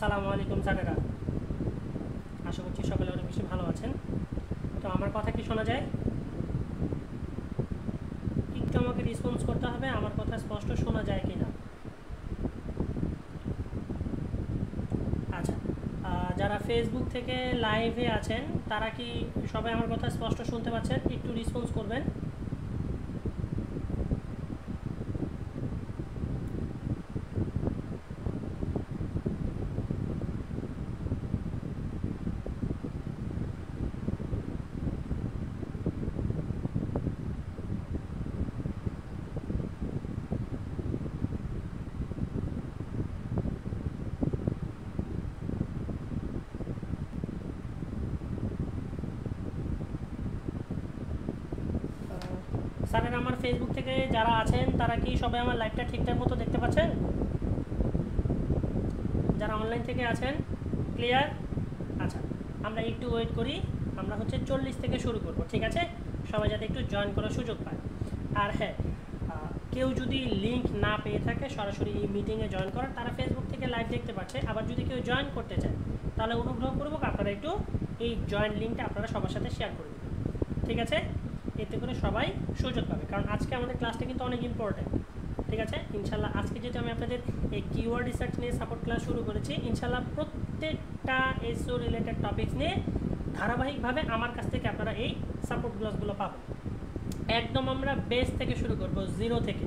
আসসালামু আলাইকুম স্যারেরা, আশা করছি সকলে অনেক বেশি ভালো আছেন। তো আমার কথা কি শোনা যায়? একটু আমাকে রেসপন্স করতে হবে, আমার কথা স্পষ্ট শোনা যায় কি না। আচ্ছা, যারা ফেসবুক থেকে লাইভে আছেন তারা কি সবাই আমার কথা স্পষ্ট শুনতে পাচ্ছেন? একটু রেসপন্স করবেন। স্যারেরা আমার ফেসবুক থেকে যারা আছেন তারা কি সবাই আমার লাইভটা ঠিকঠাক মতো দেখতে পাচ্ছেন? যারা অনলাইন থেকে আছেন ক্লিয়ার? আচ্ছা, আমরা একটু ওয়েট করি, আমরা 40 থেকে শুরু করব, ঠিক আছে? সবাই যাতে একটু জয়েন করার সুযোগ পায়। আর হ্যাঁ, কেউ যদি লিঙ্ক না পেয়ে থাকে সরাসরি এই মিটিংয়ে জয়েন করার, তারা ফেসবুক থেকে লাইভ দেখতে পাচ্ছে। আবার যদি কেউ জয়েন করতে চায় তাহলে অনুগ্রহপূর্বক আপনারা একটু এই জয়েন লিঙ্কটা আপনারা সবার সাথে শেয়ার করে দেবেন, ঠিক আছে? এতে করে সবাই সুযোগ পাবে, কারণ আজকে আমাদের ক্লাসটা কিন্তু অনেক ইম্পর্টেন্ট, ঠিক আছে? ইনশাল্লাহ আজকে যেহেতু আমি আপনাদের এই কিওয়ার্ড রিসার্চ নিয়ে সাপোর্ট ক্লাস শুরু করেছি, ইনশাল্লাহ প্রত্যেকটা এসইও রিলেটেড টপিকস নিয়ে ধারাবাহিকভাবে আমার কাছ থেকে আপনারা এই সাপোর্ট ক্লাসগুলো পাবেন। একদম আমরা বেস থেকে শুরু করব, জিরো থেকে।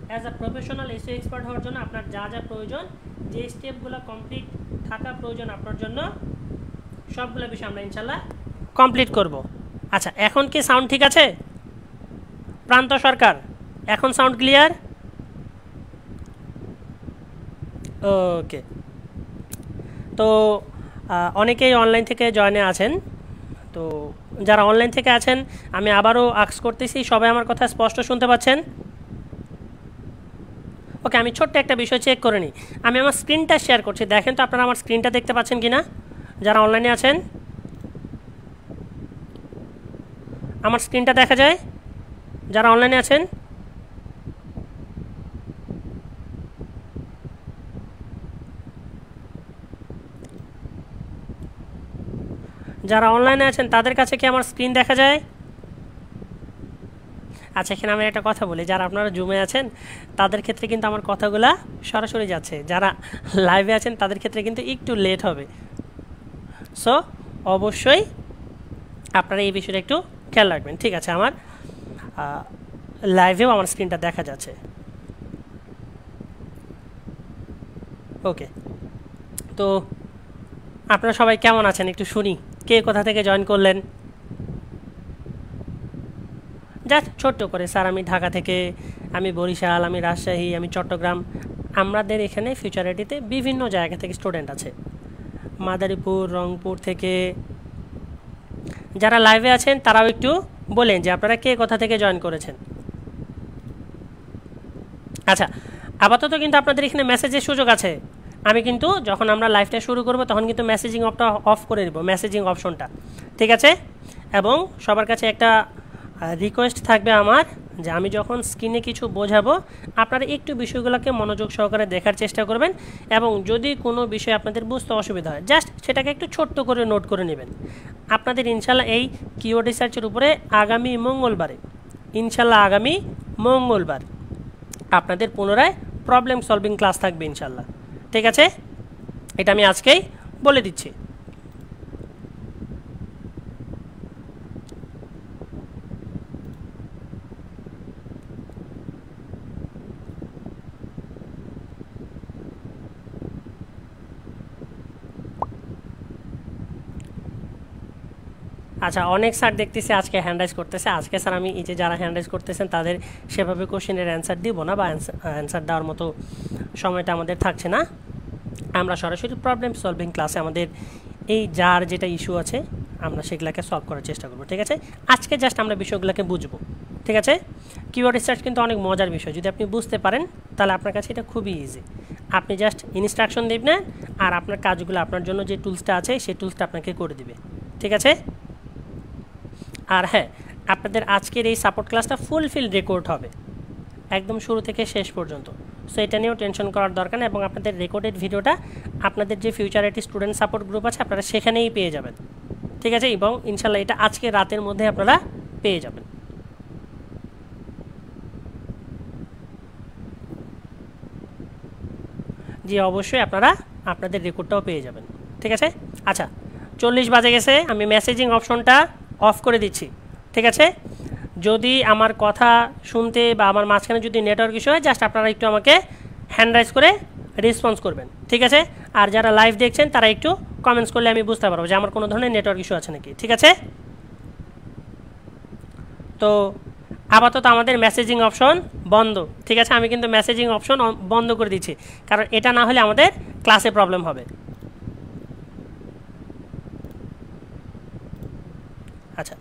As a professional SEO expert হওয়ার জন্য আপনার যা যা প্রয়োজন, যে স্টেপগুলো কমপ্লিট থাকা প্রয়োজন আপনার জন্য, সবগুলো বিষয় আমরা ইনশাল্লাহ কমপ্লিট করব। আচ্ছা, এখন কি সাউন্ড ঠিক আছে? প্রান্ত সরকার, এখন সাউন্ড ক্লিয়ার? ওকে। তো অনেকেই অনলাইন থেকে জয়েনে আছেন, তো যারা অনলাইন থেকে আছেন আমি আবারও আস্ক করতেছি, সবাই আমার কথা স্পষ্ট শুনতে পাচ্ছেন? ওকে, আমি ছোট্ট একটা বিষয় চেক করে নিই। আমি আমার স্ক্রিনটা শেয়ার করছি, দেখেন তো আপনারা আমার স্ক্রিনটা দেখতে পাচ্ছেন কি না যারা অনলাইনে আছেন? আমার স্ক্রিনটা দেখা যায় যারা অনলাইনে আছেন? যারা অনলাইনে আছেন তাদের কাছে কি আমার স্ক্রিন দেখা যায়? আচ্ছা, এখানে আমি একটা কথা বলি, যারা আপনারা জুমে আছেন তাদের ক্ষেত্রে কিন্তু আমার কথাগুলা সরাসরি যাচ্ছে, যারা লাইভে আছেন তাদের ক্ষেত্রে কিন্তু একটু লেট হবে। সো অবশ্যই আপনারা এই বিষয়টা একটু খেয়াল রাখবেন, ঠিক আছে? আমার লাইভেও আমার স্ক্রিনটা দেখা যাচ্ছে। ওকে, তো আপনারা সবাই কেমন আছেন একটু শুনি, কে কোথা থেকে জয়েন করলেন? জাস্ট ছোট্ট করে, স্যার আমি ঢাকা থেকে, আমি বরিশাল, আমি রাজশাহী, আমি চট্টগ্রাম। আমাদের এখানে ফিউচারিটিতে বিভিন্ন জায়গা থেকে স্টুডেন্ট আছে, মাদারীপুর, রংপুর থেকে। যারা লাইভে আছেন তারাও একটু বলেন যে আপনারা কে কোথা থেকে জয়েন করেছেন। আচ্ছা, আপাতত কিন্তু আপনাদের এখানে মেসেজের সুযোগ আছে। আমি কিন্তু যখন আমরা লাইভটা শুরু করব তখন কিন্তু মেসেজিং অফ করে দেব, মেসেজিং অপশনটা, ঠিক আছে? এবং সবার কাছে একটা রিকোয়েস্ট থাকবে আমার, যে আমি যখন স্ক্রিনে কিছু বোঝাবো আপনারা একটু বিষয়গুলোকে মনোযোগ সহকারে দেখার চেষ্টা করবেন, এবং যদি কোনো বিষয় আপনাদের বুঝতে অসুবিধা হয় জাস্ট সেটাকে একটু ছোট্ট করে নোট করে নেবেন। আপনাদের ইনশাল্লাহ এই কিওয়ার্ড রিসার্চের উপরে আগামী মঙ্গলবারে, ইনশাল্লাহ আগামী মঙ্গলবার আপনাদের পুনরায় প্রবলেম সলভিং ক্লাস থাকবে ইনশাল্লাহ, ঠিক আছে? এটা আমি আজকেই বলে দিচ্ছি। আচ্ছা, অনেক স্যার দেখতেছি আজকে হ্যান্ড রাইজ করতেছে। আজকে স্যার আমি এই যে যারা হ্যান্ড রাইজ করতেছেন তাদের সেভাবে কোশ্চেনের অ্যান্সার দিব না, বা অ্যান্সার দেওয়ার মতো সময়টা আমাদের থাকছে না। আমরা সরাসরি প্রবলেম সলভিং ক্লাসে আমাদের এই যার যেটা ইস্যু আছে আমরা সেগুলোকে সলভ করার চেষ্টা করব, ঠিক আছে? আজকে জাস্ট আমরা বিষয়গুলোকে বুঝবো, ঠিক আছে? কিওয়ার্ড রিসার্চ কিন্তু অনেক মজার বিষয়, যদি আপনি বুঝতে পারেন তাহলে আপনার কাছে এটা খুবই ইজি। আপনি জাস্ট ইনস্ট্রাকশন দিবেন আর আপনার কাজগুলো আপনার জন্য যে টুলসটা আছে সেই টুলসটা আপনাকে করে দিবে, ঠিক আছে? আর হ্যাঁ, আপনাদের আজকের এই সাপোর্ট ক্লাসটা ফুলফিল রেকর্ড হবে একদম শুরু থেকে শেষ পর্যন্ত। সো এটা নিয়েও টেনশন করার দরকার নেই, এবং আপনাদের রেকর্ডেড ভিডিওটা আপনাদের যে future IT student support group আছে আপনারা সেখানেই পেয়ে যাবেন, ঠিক আছে? এবং ইনশাল্লাহ এটা আজকে রাতের মধ্যে আপনারা পেয়ে যাবেন। জি অবশ্যই আপনারা আপনাদের রেকর্ডটাও পেয়ে যাবেন, ঠিক আছে? আচ্ছা 40 বাজে গেছে, আমি মেসেজিং অপশনটা অফ করে দিচ্ছি, ঠিক আছে? যদি আমার কথা শুনতে বা আমার মাঝখানে যদি নেটওয়ার্ক ইস্যু হয় জাস্ট আপনারা একটু আমাকে হ্যান্ড রাইজ করে রেসপন্স করবেন, ঠিক আছে? আর যারা লাইভ দেখছেন তারা একটু কমেন্টস করলে আমি বুঝতে পারবো যে আমার কোনো ধরনের নেটওয়ার্ক ইস্যু আছে নাকি, ঠিক আছে? তো আপাতত আমাদের মেসেজিং অপশন বন্ধ, ঠিক আছে? আমি কিন্তু মেসেজিং অপশন বন্ধ করে দিচ্ছি, কারণ এটা না হলে আমাদের ক্লাসে প্রবলেম হবে। আচ্ছা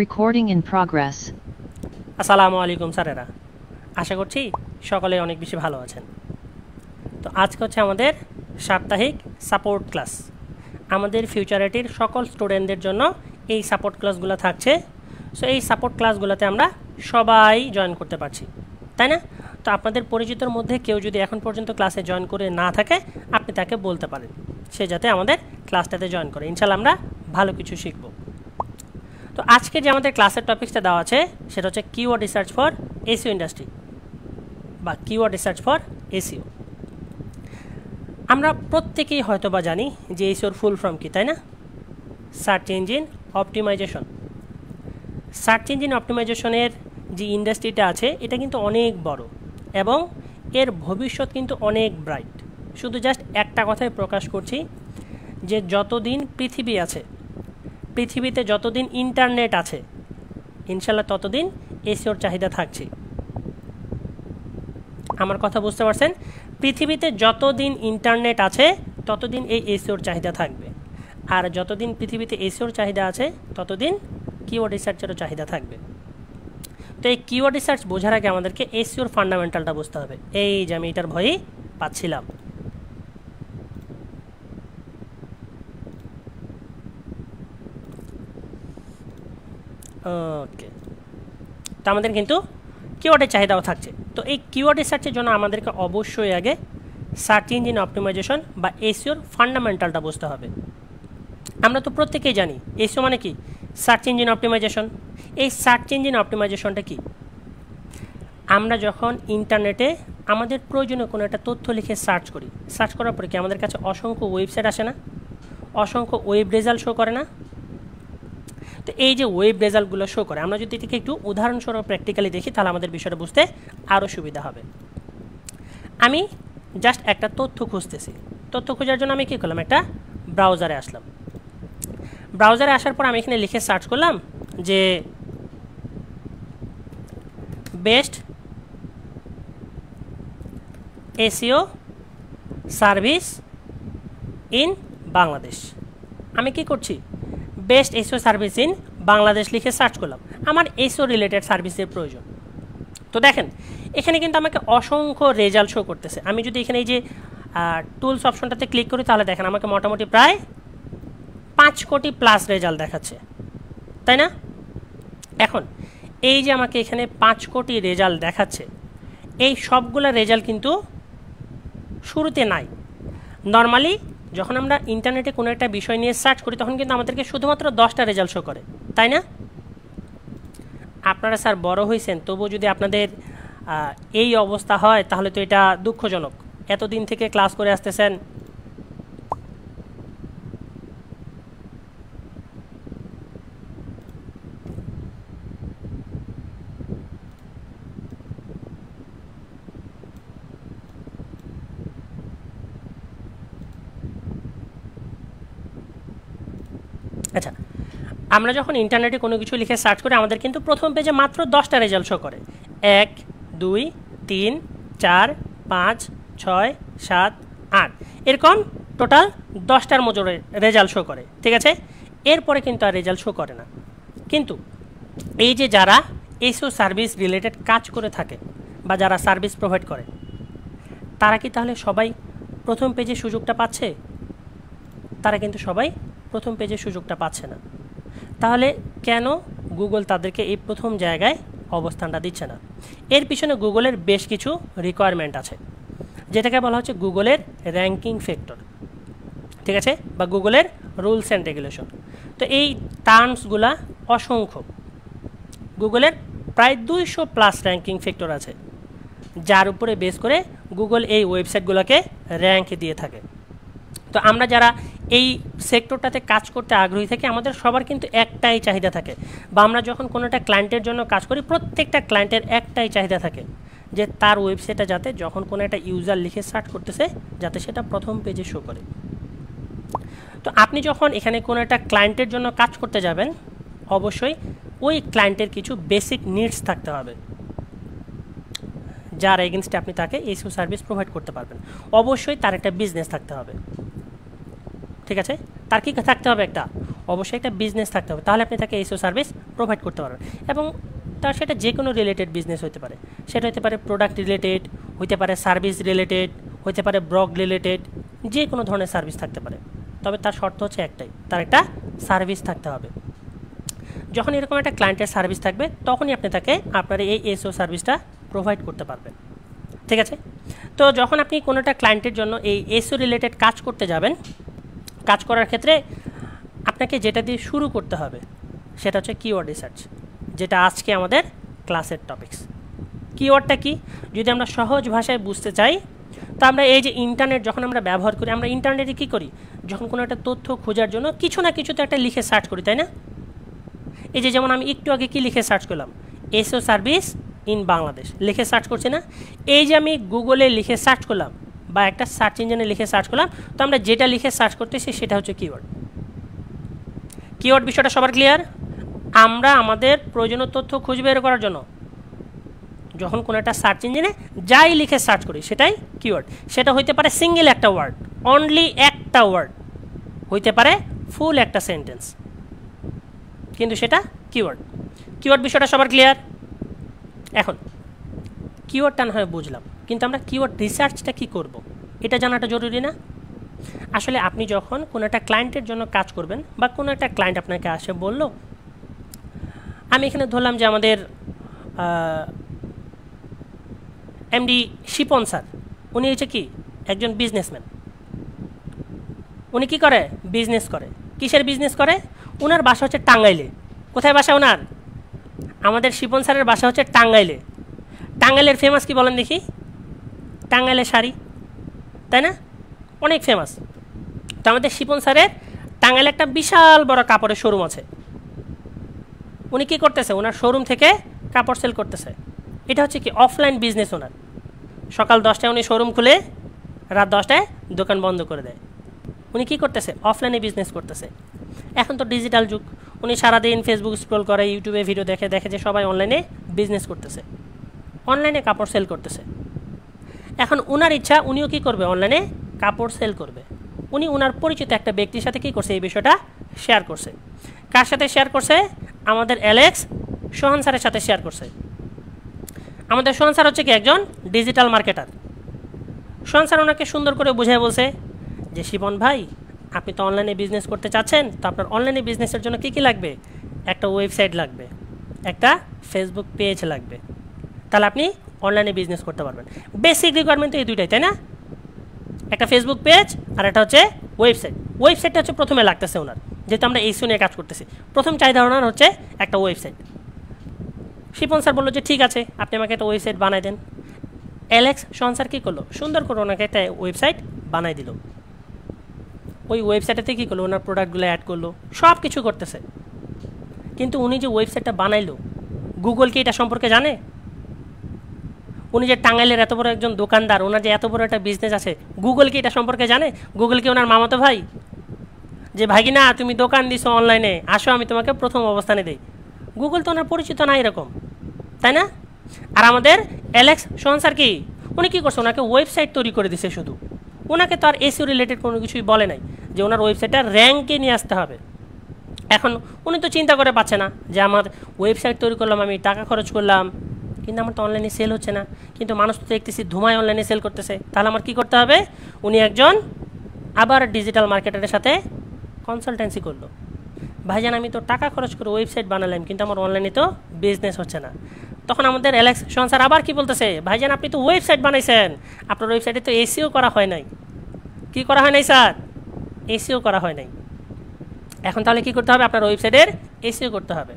Recording in progress. আসসালামু আলাইকুম স্যারেরা, আশা করছি সকলে অনেক বেশি ভালো আছেন। তো আজকে হচ্ছে আমাদের সাপ্তাহিক সাপোর্ট ক্লাস। আমাদের ফিউচার আইটির সকল স্টুডেন্টদের জন্য এই সাপোর্ট ক্লাসগুলো থাকছে। সো এই সাপোর্ট ক্লাসগুলোতে আমরা সবাই জয়েন করতে পারছি, তাই না? তো আপনাদের পরিচিতর মধ্যে কেউ যদি এখন পর্যন্ত ক্লাসে জয়েন করে না থাকে আপনি তাকে বলতে পারেন সে যাতে আমাদের ক্লাসটাতে জয়েন করে। ইনশাল্লাহ আমরা ভালো কিছু শিখব। তো আজকে যে আমাদের ক্লাসের টপিকসটা দেওয়া আছে সেটা হচ্ছে keyword research for SEO industry বা কিওয়ার্ড রিসার্চ ফর এসইও। আমরা প্রত্যেকেই হয়তো বা জানি যে এসইওর ফুল ফর্ম কি, তাই না? Search engine optimization. Search engine অপটিমাইজেশনের যে ইন্ডাস্ট্রিটা আছে এটা কিন্তু অনেক বড় এবং এর ভবিষ্যৎ কিন্তু অনেক ব্রাইট। শুধু জাস্ট একটা কথাই প্রকাশ করছি যে যতদিন পৃথিবী আছে, পৃথিবীতে যতদিন ইন্টারনেট আছে ইনশাল্লাহ ততদিন এসইওর চাহিদা থাকছে। আমার কথা বুঝতে পারছেন? পৃথিবীতে যতদিন ইন্টারনেট আছে ততদিন এই এসইওর চাহিদা থাকবে, আর যতদিন পৃথিবীতে এসইওর চাহিদা আছে ততদিন কিওয়ার্ড রিসার্চেরও চাহিদা থাকবে। তো এই কিওয়ার্ড রিসার্চ বোঝার আগে আমাদেরকে এসইওর ফান্ডামেন্টালটা বুঝতে হবে। এই যে আমি এটার ভয়ই পাচ্ছিলাম। ওকে, তো আমাদের কিন্তু কিওয়ার্ডের চাহিদাও থাকছে। তো এই কিওয়ার্ড রিসার্চের জন্য আমাদেরকে অবশ্যই আগে সার্চ ইঞ্জিন অপটিমাইজেশন বা এসইওর ফান্ডামেন্টালটা বুঝতে হবে। আমরা তো প্রত্যেকেই জানি এসইও মানে কি, সার্চ ইঞ্জিন অপটিমাইজেশন। এই সার্চ ইঞ্জিন অপটিমাইজেশনটা কি? আমরা যখন ইন্টারনেটে আমাদের প্রয়োজনীয় কোনো একটা তথ্য লিখে সার্চ করি, সার্চ করার পরে কি আমাদের কাছে অসংখ্য ওয়েবসাইট আসে না, অসংখ্য ওয়েব রেজাল্ট শো করে না? তো এই যে ওয়েব রেজাল্টগুলো শো করে, আমরা যদি এটিকে একটু উদাহরণস্বরূপ প্র্যাকটিক্যালি দেখি তাহলে আমাদের বিষয়টা বুঝতে আরও সুবিধা হবে। আমি জাস্ট একটা তথ্য খুঁজতেছি, তথ্য খোঁজার জন্য আমি কী করলাম, একটা ব্রাউজারে আসলাম। ব্রাউজারে আসার পর আমি এখানে লিখে সার্চ করলাম যে best SEO service in Bangladesh. আমি কি করছি, best SEO service in Bangladesh লিখে সার্চ করলাম। আমার এসইও রিলেটেড সার্ভিসের প্রয়োজন। তো দেখেন এখানে কিন্তু আমাকে অসংখ্য রেজাল্ট শো করতেছে। আমি যদি এখানে এই যে টুলস অপশনটাতে ক্লিক করি তাহলে দেখেন আমাকে মোটামুটি প্রায় 5 কোটি প্লাস রেজাল্ট দেখাচ্ছে, তাই না? এখন এই যে আমাকে এখানে 5 কোটি রেজাল্ট দেখাচ্ছে, এই সবগুলো রেজাল্ট কিন্তু শুরুতে নাই। নর্মালি যখন আমরা ইন্টারনেটে কোনো একটা বিষয় নিয়ে সার্চ করি তখন কিন্তু আমাদেরকে শুধুমাত্র 10টা রেজাল্ট শো করে, তাই না? আপনারা স্যার বড় হয়েছেন তবুও যদি আপনাদের এই অবস্থা হয় তাহলে তো এটা দুঃখজনক। এতদিন থেকে ক্লাস করে আসতেছেন, আচ্ছা আমরা যখন ইন্টারনেটে কোনো কিছু লিখে সার্চ করি আমাদের কিন্তু প্রথম পেজে মাত্র 10টা রেজাল্ট শো করে। 1 2 3 4 5 6 7 8 এরকম টোটাল 10টার মতো রেজাল্ট শো করে, ঠিক আছে? এরপরে কিন্তু আর রেজাল্ট শো করে না। কিন্তু এই যে যারা এসইও সার্ভিস রিলেটেড কাজ করে থাকে বা যারা সার্ভিস প্রোভাইড করে তারা কি তাহলে সবাই প্রথম পেজে সুযোগটা পাচ্ছে? তারা কিন্তু সবাই প্রথম পেজে সুযোগটা পাচ্ছে না। তাহলে কেন গুগল তাদেরকে এই প্রথম জায়গায় অবস্থানটা দিচ্ছে না। এর পিছনে গুগলের বেশ কিছু রিকোয়ারমেন্ট আছে, যেটাকে বলা হচ্ছে গুগলের র্যাঙ্কিং ফ্যাক্টর, ঠিক আছে, বা গুগলের রুলস অ্যান্ড রেগুলেশন। তো এই টার্মসগুলা অসংখ্য, গুগলের প্রায় 200+ র্যাঙ্কিং ফ্যাক্টর আছে, যার উপরে বেস করে গুগল এই ওয়েবসাইটগুলোকে র্যাঙ্ক দিয়ে থাকে। তো আমরা যারা এই সেক্টরটাতে কাজ করতে আগ্রহী থাকি, আমাদের সবার কিন্তু একটাই চাহিদা থাকে, বা আমরা যখন কোনো একটা ক্লায়েন্টের জন্য কাজ করি, প্রত্যেকটা ক্লায়েন্টের একটাই চাহিদা থাকে যে তার ওয়েবসাইটটা যাতে যখন কোনো একটা ইউজার লিখে সার্চ করতেছে যাতে সেটা প্রথম পেজে শো করে। তো আপনি যখন এখানে কোনো একটা ক্লায়েন্টের জন্য কাজ করতে যাবেন, অবশ্যই ওই ক্লায়েন্টের কিছু বেসিক নিডস থাকতে হবে, যার এগেনস্টে আপনি তাকে এসইও সার্ভিস প্রোভাইড করতে পারবেন। অবশ্যই তার একটা বিজনেস থাকতে হবে, ঠিক আছে, তার কি থাকতে হবে, অবশ্যই একটা বিজনেস থাকতে হবে, তাহলে আপনি তাকে এসইও সার্ভিস প্রোভাইড করতে পারবেন। এবং তার সেটা যে কোনো রিলেটেড বিজনেস হতে পারে, সেটা হতে পারে প্রোডাক্ট রিলেটেড, হতে পারে সার্ভিস রিলেটেড, হতে পারে ব্লগ রিলেটেড, যে কোনো ধরনের সার্ভিস থাকতে পারে। তবে তার শর্ত হচ্ছে একটাই, তার একটা সার্ভিস থাকতে হবে। যখন এরকম একটা ক্লায়েন্টের সার্ভিস থাকবে, তখনই আপনি তাকে আপনার এই এসইও সার্ভিসটা প্রোভাইড করতে পারবেন, ঠিক আছে। তো যখন আপনি কোনো একটা ক্লায়েন্টের জন্য এই এসইও রিলেটেড কাজ করতে যাবেন, কাজ করার ক্ষেত্রে আপনাকে যেটা দিয়ে শুরু করতে হবে সেটা হচ্ছে কিওয়ার্ড রিসার্চ, যেটা আজকে আমাদের ক্লাসের টপিকস। কিওয়ার্ডটা কি, যদি আমরা সহজ ভাষায় বুঝতে চাই, তো আমরা এই যে ইন্টারনেট যখন আমরা ব্যবহার করি, আমরা ইন্টারনেটে কী করি, যখন কোনো একটা তথ্য খোঁজার জন্য কিছু না কিছু তো একটা লিখে সার্চ করি, তাই না? এই যে যেমন আমি একটু আগে কি লিখে সার্চ করলাম, এসইও সার্ভিস ইন বাংলাদেশ লিখে সার্চ করছি না? এই যে আমি গুগলে লিখে সার্চ করলাম বা একটা সার্চ ইঞ্জিনে লিখে সার্চ করলাম, তো আমরা যেটা লিখে সার্চ করতেছি সেটা হচ্ছে কিওয়ার্ড। কিওয়ার্ড বিষয়টা সবার ক্লিয়ার? আমরা আমাদের প্রয়োজনীয় তথ্য খুঁজে বের করার জন্য যখন কোনো একটা সার্চ ইঞ্জিনে যাই লিখে সার্চ করি সেটাই কিওয়ার্ড। সেটা হইতে পারে সিঙ্গেল একটা ওয়ার্ড, অনলি একটা ওয়ার্ড, হইতে পারে ফুল একটা সেন্টেন্স, কিন্তু সেটা কিওয়ার্ড। কিওয়ার্ড বিষয়টা সবার ক্লিয়ার? এখন কিওয়ার্ডটা না হয় বুঝলাম, কিন্তু আমরা কিওয়ার্ড রিসার্চটা কি করব, এটা জানাটা জরুরি না? আসলে আপনি যখন কোনো একটা ক্লায়েন্টের জন্য কাজ করবেন, বা কোনো একটা ক্লায়েন্ট আপনাকে আসে বলল, আমি এখানে ধরলাম যে আমাদের এমডি শিপন স্যার, উনি হচ্ছে কি একজন বিজনেসম্যান। উনি কি করে, বিজনেস করে। কিসের বিজনেস করে? ওনার বাসা হচ্ছে টাঙ্গাইলে। কোথায় বাসা ওনার? আমাদের শিপন স্যারের বাসা হচ্ছে টাঙ্গাইলে। টাঙ্গাইলের ফেমাস কি বলেন দেখি? টাঙ্গাইলের শাড়ি, তাই না? অনেক ফেমাস। তো আমাদের শিপন স্যারের টাঙ্গাইলে একটা বিশাল বড় কাপড়ের শোরুম আছে। উনি কি করতেছে, ওনার শোরুম থেকে কাপড় সেল করতেছে। এটা হচ্ছে কি অফলাইন বিজনেস ওনার। সকাল 10টায় উনি শোরুম খুলে রাত 10টায় দোকান বন্ধ করে দেয়। উনি কি করতেছে, অফলাইনে বিজনেস করতেছে। এখন তো ডিজিটাল যুগ, উনি সারাদিন ফেসবুক স্ক্রল করে, ইউটিউবে ভিডিও দেখে যে সবাই অনলাইনে বিজনেস করতেছে, অনলাইনে কাপড় সেল করতেছে। এখন ওনার ইচ্ছা, উনিও কি করবে, অনলাইনে কাপড় সেল করবে। উনি ওনার পরিচিত একটা ব্যক্তির সাথে কি করছে, এই বিষয়টা শেয়ার করছে। কার সাথে শেয়ার করছে? আমাদের অ্যালেক্স সোহান স্যারের সাথে শেয়ার করছে। আমাদের সোহান স্যার হচ্ছে কি একজন ডিজিটাল মার্কেটার। সোহান স্যার ওনাকে সুন্দর করে বুঝিয়ে বলছে যে শিপন ভাই, আপনি তো অনলাইনে বিজনেস করতে চাচ্ছেন, তো আপনার অনলাইনে বিজনেসের জন্য কী কী লাগবে? একটা ওয়েবসাইট লাগবে, একটা ফেসবুক পেজ লাগবে, তাহলে আপনি অনলাইনে বিজনেস করতে পারবেন। বেসিক রিকোয়ারমেন্ট তো এই দুইটাই, তাই না? একটা ফেসবুক পেজ আর একটা হচ্ছে ওয়েবসাইট। ওয়েবসাইটটা হচ্ছে প্রথমে লাগতেছে ওনার, যেহেতু আমরা এই নিয়ে কাজ করতেছি। প্রথম চাহিদা ওনার হচ্ছে একটা ওয়েবসাইট। শিপন স্যার বললো যে ঠিক আছে, আপনি আমাকে একটা ওয়েবসাইট বানাই দেন। অ্যালেক্স সোহান স্যার কী করলো, সুন্দর করে ওনাকে একটা ওয়েবসাইট বানাই দিল। ওই ওয়েবসাইটেতে কী করলো, ওনার প্রোডাক্টগুলো অ্যাড করলো, সব কিছু করতেছে। কিন্তু উনি যে ওয়েবসাইটটা বানাইলো, গুগল কি এটা সম্পর্কে জানে? উনি যে টাঙ্গাইলের এত বড় একজন দোকানদার, ওনার যে এত বড় একটা বিজনেস আছে, গুগল কি এটা সম্পর্কে জানে? গুগল কি ওনার মামাতো ভাই যে ভাগিনা তুমি দোকান দিছো অনলাইনে, আসো আমি তোমাকে প্রথম অবস্থানে দিই? গুগল তো ওনার পরিচিত না এরকম, তাই না? আর আমাদের অ্যালেক্স সোহান স্যার কি, উনি কী করছে, ওনাকে ওয়েবসাইট তৈরি করে দিছে শুধু। ওনাকে তো আর এসইও রিলেটেড কোনো কিছুই বলে নাই যে ওনার ওয়েবসাইটটা র্যাঙ্কে নিয়ে আসতে হবে। এখন উনি তো চিন্তা করে পাচ্ছে না যে আমার ওয়েবসাইট তৈরি করলাম, আমি টাকা খরচ করলাম, কিন্তু আমার তো অনলাইনে সেল হচ্ছে না, কিন্তু মানুষ তো দেখতেছি ধুমায় অনলাইনে সেল করতেছে, তাহলে আমার কী করতে হবে? উনি একজন আবার ডিজিটাল মার্কেটারের সাথে কনসালটেন্সি করলো, ভাইজান আমি তো টাকা খরচ করে ওয়েবসাইট বানালাম কিন্তু আমার অনলাইনে তো বিজনেস হচ্ছে না। তখন আমাদের অ্যালেক্স স্যার আবার কি বলতেছে, ভাইজান আপনি তো ওয়েবসাইট বানাইছেন, আপনার ওয়েবসাইটে তো এসইও করা হয় নাই। কি করা হয় নাই স্যার? এসইও করা হয় নাই। এখন তাহলে কি করতে হবে? আপনার ওয়েবসাইটের এসইও করতে হবে।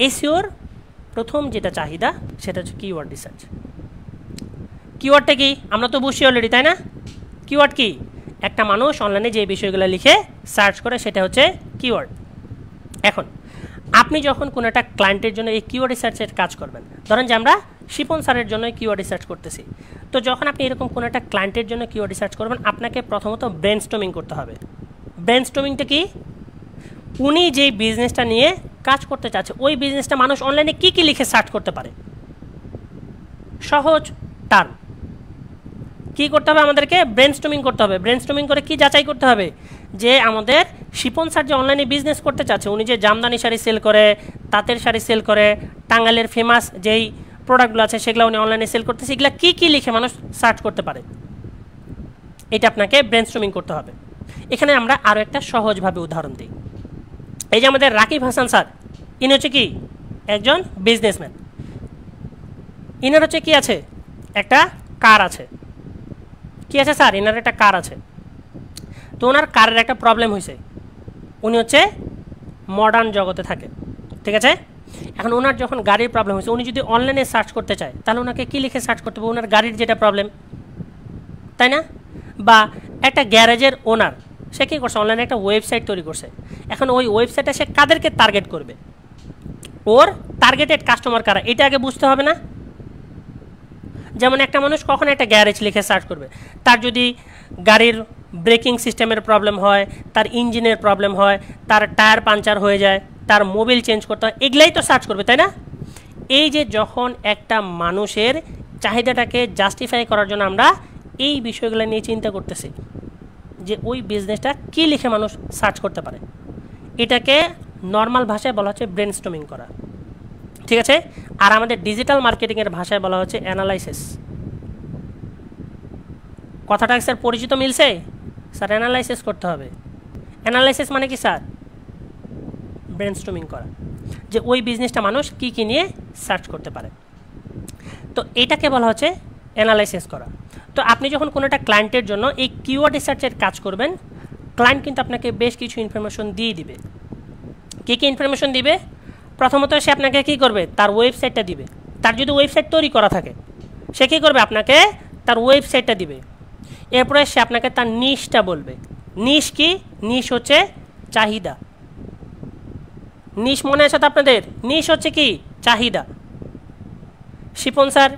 এসইওর প্রথম যেটা চাহিদা সেটা হচ্ছে কিওয়ার্ড রিসার্চ। কিওয়ার্ডটা কি আমরা তো বুঝছি অলরেডি, তাই না? কিওয়ার্ড কি? একটা মানুষ অনলাইনে যে বিষয়গুলো লিখে সার্চ করে সেটা হচ্ছে কিওয়ার্ড। এখন আপনি যখন কোনো একটা ক্লায়েন্টের জন্য এই কিওয়ার্ড রিসার্চের কাজ করবেন, ধরেন যে আমরা শিপন স্যারের জন্য কিওয়ার্ড রিসার্চ করতেছি, তো যখন আপনি এরকম কোনো একটা ক্লায়েন্টের জন্য কিওয়ার্ড রিসার্চ করবেন, আপনাকে প্রথমত ব্রেনস্টর্মিং করতে হবে। ব্রেনস্টর্মিংটা কি? উনি যেই বিজনেসটা নিয়ে কাজ করতে চাচ্ছে ওই বিজনেসটা মানুষ অনলাইনে কী কী লিখে সার্চ করতে পারে, সহজ টার্ম। কি করতে হবে? আমাদেরকে ব্রেনস্টর্মিং করতে হবে। ব্রেনস্টর্মিং করে কি যাচাই করতে হবে? যে আমাদের শিপন স্যার যে অনলাইনে বিজনেস করতে চাচ্ছে, উনি যে জামদানি শাড়ি সেল করে, তাঁতের শাড়ি সেল করে, টাঙ্গাইলের ফেমাস যেই প্রোডাক্টগুলো আছে সেগুলো উনি অনলাইনে সেল করতেছে, এগুলো কী কী লিখে মানুষ সার্চ করতে পারে, এটা আপনাকে ব্রেনস্টর্মিং করতে হবে। এখানে আমরা আরও একটা সহজভাবে উদাহরণ দিই। এই যে আমাদের রাকিব হাসান স্যার, ইনি হচ্ছে কি একজন বিজনেসম্যান। ইনার হচ্ছে কি আছে? একটা কার আছে। কি আছে স্যার? ইনার একটা কার আছে। তো ওনার কারের একটা প্রবলেম হয়েছে, উনি হচ্ছে মডার্ন জগতে থাকে, ঠিক আছে? এখন ওনার যখন গাড়ির প্রবলেম হয়েছে, উনি যদি অনলাইনে সার্চ করতে চায় তাহলে ওনাকে কী লিখে সার্চ করতে হবে? ওনার গাড়ির যেটা প্রবলেম, তাই না? বা একটা গ্যারেজের ওনার, সে কী করছে? অনলাইনে একটা ওয়েবসাইট তৈরি করছে। এখন ওই ওয়েবসাইটে সে কাদেরকে টার্গেট করবে, ওর টার্গেটেড কাস্টমার কারা, এটা আগে বুঝতে হবে না? যেমন একটা মানুষ কখন একটা গ্যারেজ লিখে সার্চ করবে? তার যদি গাড়ির ব্রেকিং সিস্টেমের প্রবলেম হয়, তার ইঞ্জিনের প্রবলেম হয়, তার টায়ার পাঞ্চার হয়ে যায়, তার মোবিল চেঞ্জ করতে হয়, এগুলাই তো সার্চ করবে, তাই না? এই যে যখন একটা মানুষের চাহিদাটাকে জাস্টিফাই করার জন্য আমরা এই বিষয়গুলো নিয়ে চিন্তা করতেছি যে ওই বিজনেসটা কী লিখে মানুষ সার্চ করতে পারে, এটাকে নর্মাল ভাষায় বলা হচ্ছে ব্রেনস্টর্মিং করা, ঠিক আছে? আর আমাদের ডিজিটাল মার্কেটিংয়ের ভাষায় বলা হচ্ছে অ্যানালাইসিস। কথাটা স্যার পরিচিত মিলছে? স্যার অ্যানালাইসিস করতে হবে। অ্যানালাইসিস মানে কি স্যার? ব্রেনস্টর্মিং করা, যে ওই বিজনেসটা মানুষ কী কী নিয়ে সার্চ করতে পারে, তো এটাকে বলা হচ্ছে অ্যানালাইসিস করা। তো আপনি যখন কোনো একটা ক্লায়েন্টের জন্য এই কিওয়ার্ড রিসার্চের কাজ করবেন, ক্লায়েন্ট কিন্তু আপনাকে বেশ কিছু ইনফরমেশন দিয়ে দিবে। কী কী ইনফরমেশন দিবে? প্রথমত সে আপনাকে কী করবে? তার ওয়েবসাইটটা দিবে। তার যদি ওয়েবসাইট তৈরি করা থাকে, সে কী করবে? আপনাকে তার ওয়েবসাইটটা দিবে। এরপরে সে আপনাকে তার নিশটা বলবে। নিশ কি? নিশ হচ্ছে চাহিদা। নিশ মনে আছে তো আপনাদের? নিশ হচ্ছে কি? চাহিদা। শিপন স্যার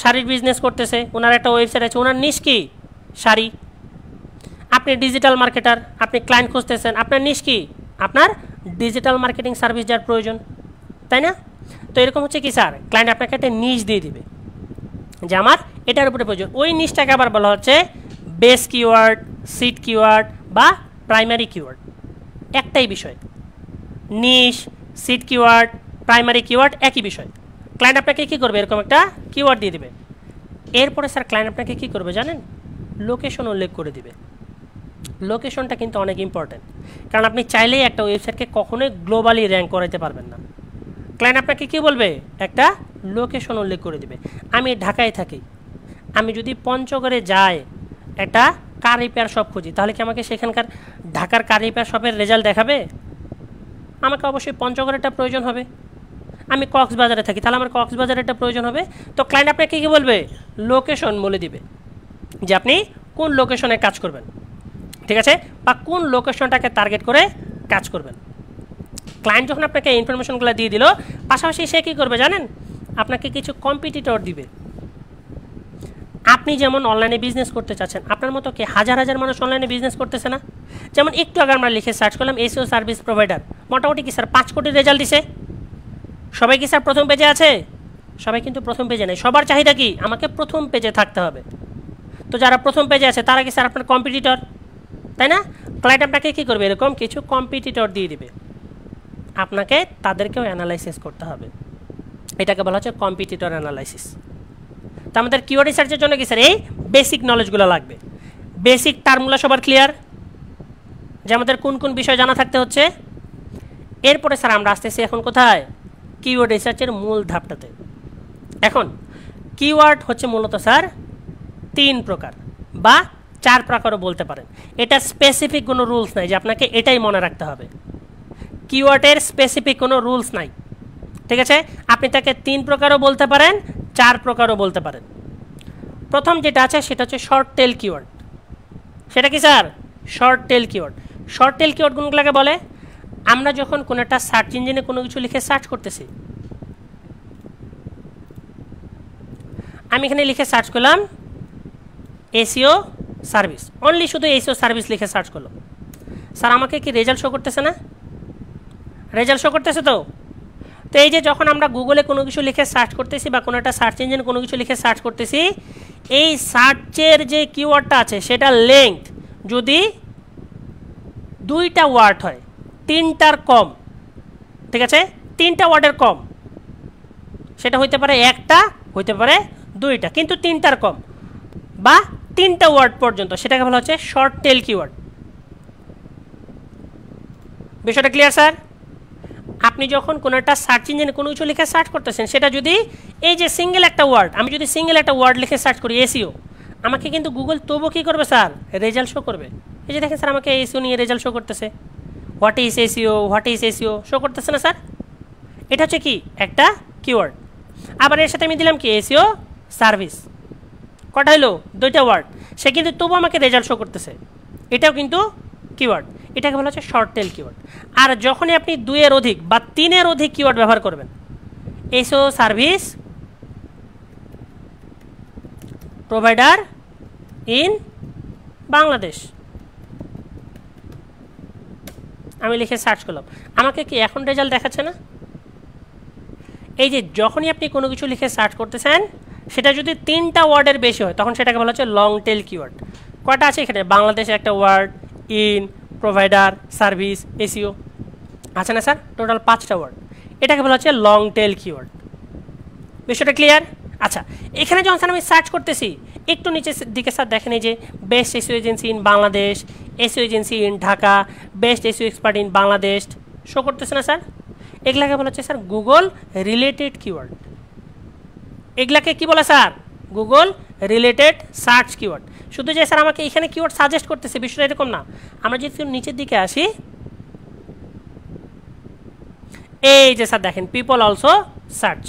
শাড়ির বিজনেস করতেছে, ওনার একটা ওয়েবসাইট আছে, ওনার নিশ কি? শাড়ি। আপনি ডিজিটাল মার্কেটার, আপনি ক্লায়েন্ট খুঁজতেছেন, আপনার নিশ কি? আপনার ডিজিটাল মার্কেটিং সার্ভিস যার প্রয়োজন, তাই না? তো এরকম হচ্ছে কি স্যার, ক্লায়েন্ট আপনাকে একটা নিশ দিয়ে দিবে যে আমার এটার উপরে প্রয়োজন। ওই নিশটাকে আবার বলা হচ্ছে বেস কিওয়ার্ড, সিড কিওয়ার্ড বা প্রাইমারি কিওয়ার্ড। একটাই বিষয়, নিশ, সিড কিওয়ার্ড, প্রাইমারি কিওয়ার্ড একই বিষয়। ক্লায়েন্ট আপনাকে কী করবে? এরকম একটা কিওয়ার্ড দিয়ে দিবে। এরপরে স্যার ক্লায়েন্ট আপনাকে কী করবে জানেন? লোকেশন উল্লেখ করে দিবে। লোকেশনটা কিন্তু অনেক ইম্পর্ট্যান্ট, কারণ আপনি চাইলেই একটা ওয়েবসাইটকে কখনোই গ্লোবালি র্যাঙ্ক করাতে পারবেন না। ক্লায়েন্ট আপনাকে কী বলবে? একটা লোকেশন উল্লেখ করে দিবে। আমি ঢাকায় থাকি, আমি যদি পঞ্চগড়ে যাই একটা কার রিপেয়ার শপ খুঁজি, তাহলে কি আমাকে সেখানকার ঢাকার কার রিপেয়ার শপের রেজাল্ট দেখাবে? আমাকে অবশ্যই পঞ্চগড়েরটা প্রয়োজন হবে। আমি কক্সবাজারে থাকি, তাহলে আমার কক্সবাজারেরটা প্রয়োজন হবে। তো ক্লায়েন্ট আপনাকে কী বলবে? লোকেশন বলে দিবে যে আপনি কোন লোকেশনে কাজ করবেন, ঠিক আছে, বা কোন লোকেশনটাকে টার্গেট করে কাজ করবেন। ক্লায়েন্ট যখন আপনাকে ইনফরমেশনগুলো দিয়ে দিল, পাশাপাশি সে কী করবে জানেন? আপনাকে কিছু কম্পিটিটর দিবে। আপনি যেমন অনলাইনে বিজনেস করতে চাচ্ছেন, আপনার মতো কি হাজার হাজার মানুষ অনলাইনে বিজনেস করতেছে না? যেমন একটু আগে আমরা লিখে সার্চ করলাম এসইও সার্ভিস প্রোভাইডার, মোটামুটি কি স্যার 5 কোটির রেজাল্ট দিছে। সবাই কি স্যার প্রথম পেজে আছে? সবাই কিন্তু প্রথম পেজে নেই। সবার চাহিদা কি? আমাকে প্রথম পেজে থাকতে হবে। তো যারা প্রথম পেজে আছে তারা কি স্যার আপনার কম্পিটিটর, তাই না? ক্লায়েন্ট আপনাকে কী করবে? এরকম কিছু কম্পিটিটর দিয়ে দিবে, আপনাকে তাদেরকেও অ্যানালাইসিস করতে হবে। এটাকে বলা হচ্ছে কম্পিটিটর অ্যানালাইসিস। তো আমাদের কিওয়ার্ড রিসার্চের জন্য কি স্যার এই বেসিক নলেজগুলো লাগবে। বেসিক টার্মগুলো সবার ক্লিয়ার, যে আমাদের কোন কোন বিষয় জানা থাকতে হচ্ছে? এরপরে স্যার আমরা আসতেছি এখন কোথায়, কিওয়ার্ড রিসার্চের মূল ধাপটাতে। এখন কিওয়ার্ড হচ্ছে মূলত স্যার 3 প্রকার বা 4 প্রকারও বলতে পারেন। এটা স্পেসিফিক কোনো রুলস নাই যে আপনাকে এটাই মনে রাখতে হবে, কিওয়ার্ডের স্পেসিফিক কোনো রুলস নাই, ঠিক আছে। আপনি তাকে 3 প্রকারও বলতে পারেন, 4 প্রকারও বলতে পারেন। প্রথম যেটা আছে সেটা হচ্ছে শর্ট টেল কিওয়ার্ড। সেটা কি sir, short tail keyword. Short tail keyword কোনগুলোকে বলে, আমরা যখন কোনো একটা সার্চ ইঞ্জিনে কোনো কিছু লিখে সার্চ করতেছি, আমি এখানে লিখে সার্চ করলাম এসইও সার্ভিস, অনলি শুধু এসইও সার্ভিস লিখে সার্চ করলাম, স্যার আমাকে কি রেজাল্ট শো করতেছে না? রেজাল্ট শো করতেছে তো। তো এই যে যখন আমরা গুগলে কোনো কিছু লিখে সার্চ করতেছি বা কোনো একটা সার্চ ইঞ্জিন কোনো কিছু লিখে সার্চ করতেছি, এই সার্চের যে কিওয়ার্ডটা আছে সেটা লেংথ যদি 2টা ওয়ার্ড হয়, 3টার কম, ঠিক আছে, 3টা ওয়ার্ডের কম, সেটা হইতে পারে 1টা, হইতে পারে 2টা, কিন্তু 3টার কম বা 3টা ওয়ার্ড পর্যন্ত, সেটাকে বলা হচ্ছে শর্ট টেল কিওয়ার্ড। বিষয়টা ক্লিয়ার স্যার? আপনি যখন কোনো একটা সার্চ ইঞ্জিনে কোনো কিছু লিখে সার্চ করতেছেন, সেটা যদি এই যে সিঙ্গেল একটা ওয়ার্ড, আমি যদি সিঙ্গেল একটা ওয়ার্ড লিখে সার্চ করি এসইও, আমাকে কিন্তু গুগল তবু কী করবে স্যার, রেজাল্ট শো করবে। এই যে দেখেন স্যার আমাকে এসইও নিয়ে রেজাল্ট শো করতেছে, হোয়াট ইজ এসইও শো করতেছে না স্যার? এটা হচ্ছে কি একটা কিওয়ার্ড। আবার এর সাথে আমি দিলাম কি এসইও সার্ভিস, কটা হলো 2টা ওয়ার্ড, সে কিন্তু তবু আমাকে রেজাল্ট শো করতেছে, এটাও কিন্তু কিওয়ার্ড। এটাকে বলা হচ্ছে শর্ট টেল কিওয়ার্ড। আর যখনই আপনি 2-এর অধিক বা 3-এর অধিক কিওয়ার্ড ব্যবহার করবেন, SEO service provider in Bangladesh, আমি লিখে সার্চ করলাম, আমাকে কি এখন রেজাল্ট দেখাচ্ছে না? এই যে যখনই আপনি কোনো কিছু লিখে সার্চ করতেছেন, সেটা যদি 3টা ওয়ার্ডের বেশি হয়, তখন সেটাকে বলা হচ্ছে লং টেল কিওয়ার্ড। কয়টা আছে এখানে, বাংলাদেশে একটা word, in, provider, service, SEO, আছে না স্যার? টোটাল 5টা ওয়ার্ড, এটাকে বলা হচ্ছে লং টেল কিওয়ার্ড। বিষয়টা ক্লিয়ার? আচ্ছা, এখানে যখন স্যার আমি সার্চ করতেছি, একটু নিচের দিকে স্যার দেখেন এই যে best SEO agency in Bangladesh, SEO agency in Dhaka, best SEO expert in Bangladesh show করতেছে না স্যার? এগুলাকে বলা হচ্ছে স্যার গুগল রিলেটেড কিওয়ার্ড। এগুলাকে কি বলে sir, Google related search keyword. শুধু যে স্যার আমাকে এখানে কিওয়ার্ড সাজেস্ট করতেছে, বিষয়টা এরকম না। আমরা যদি নিচের দিকে আসি, এই যে স্যার দেখেন পিপল অলসো সার্চ,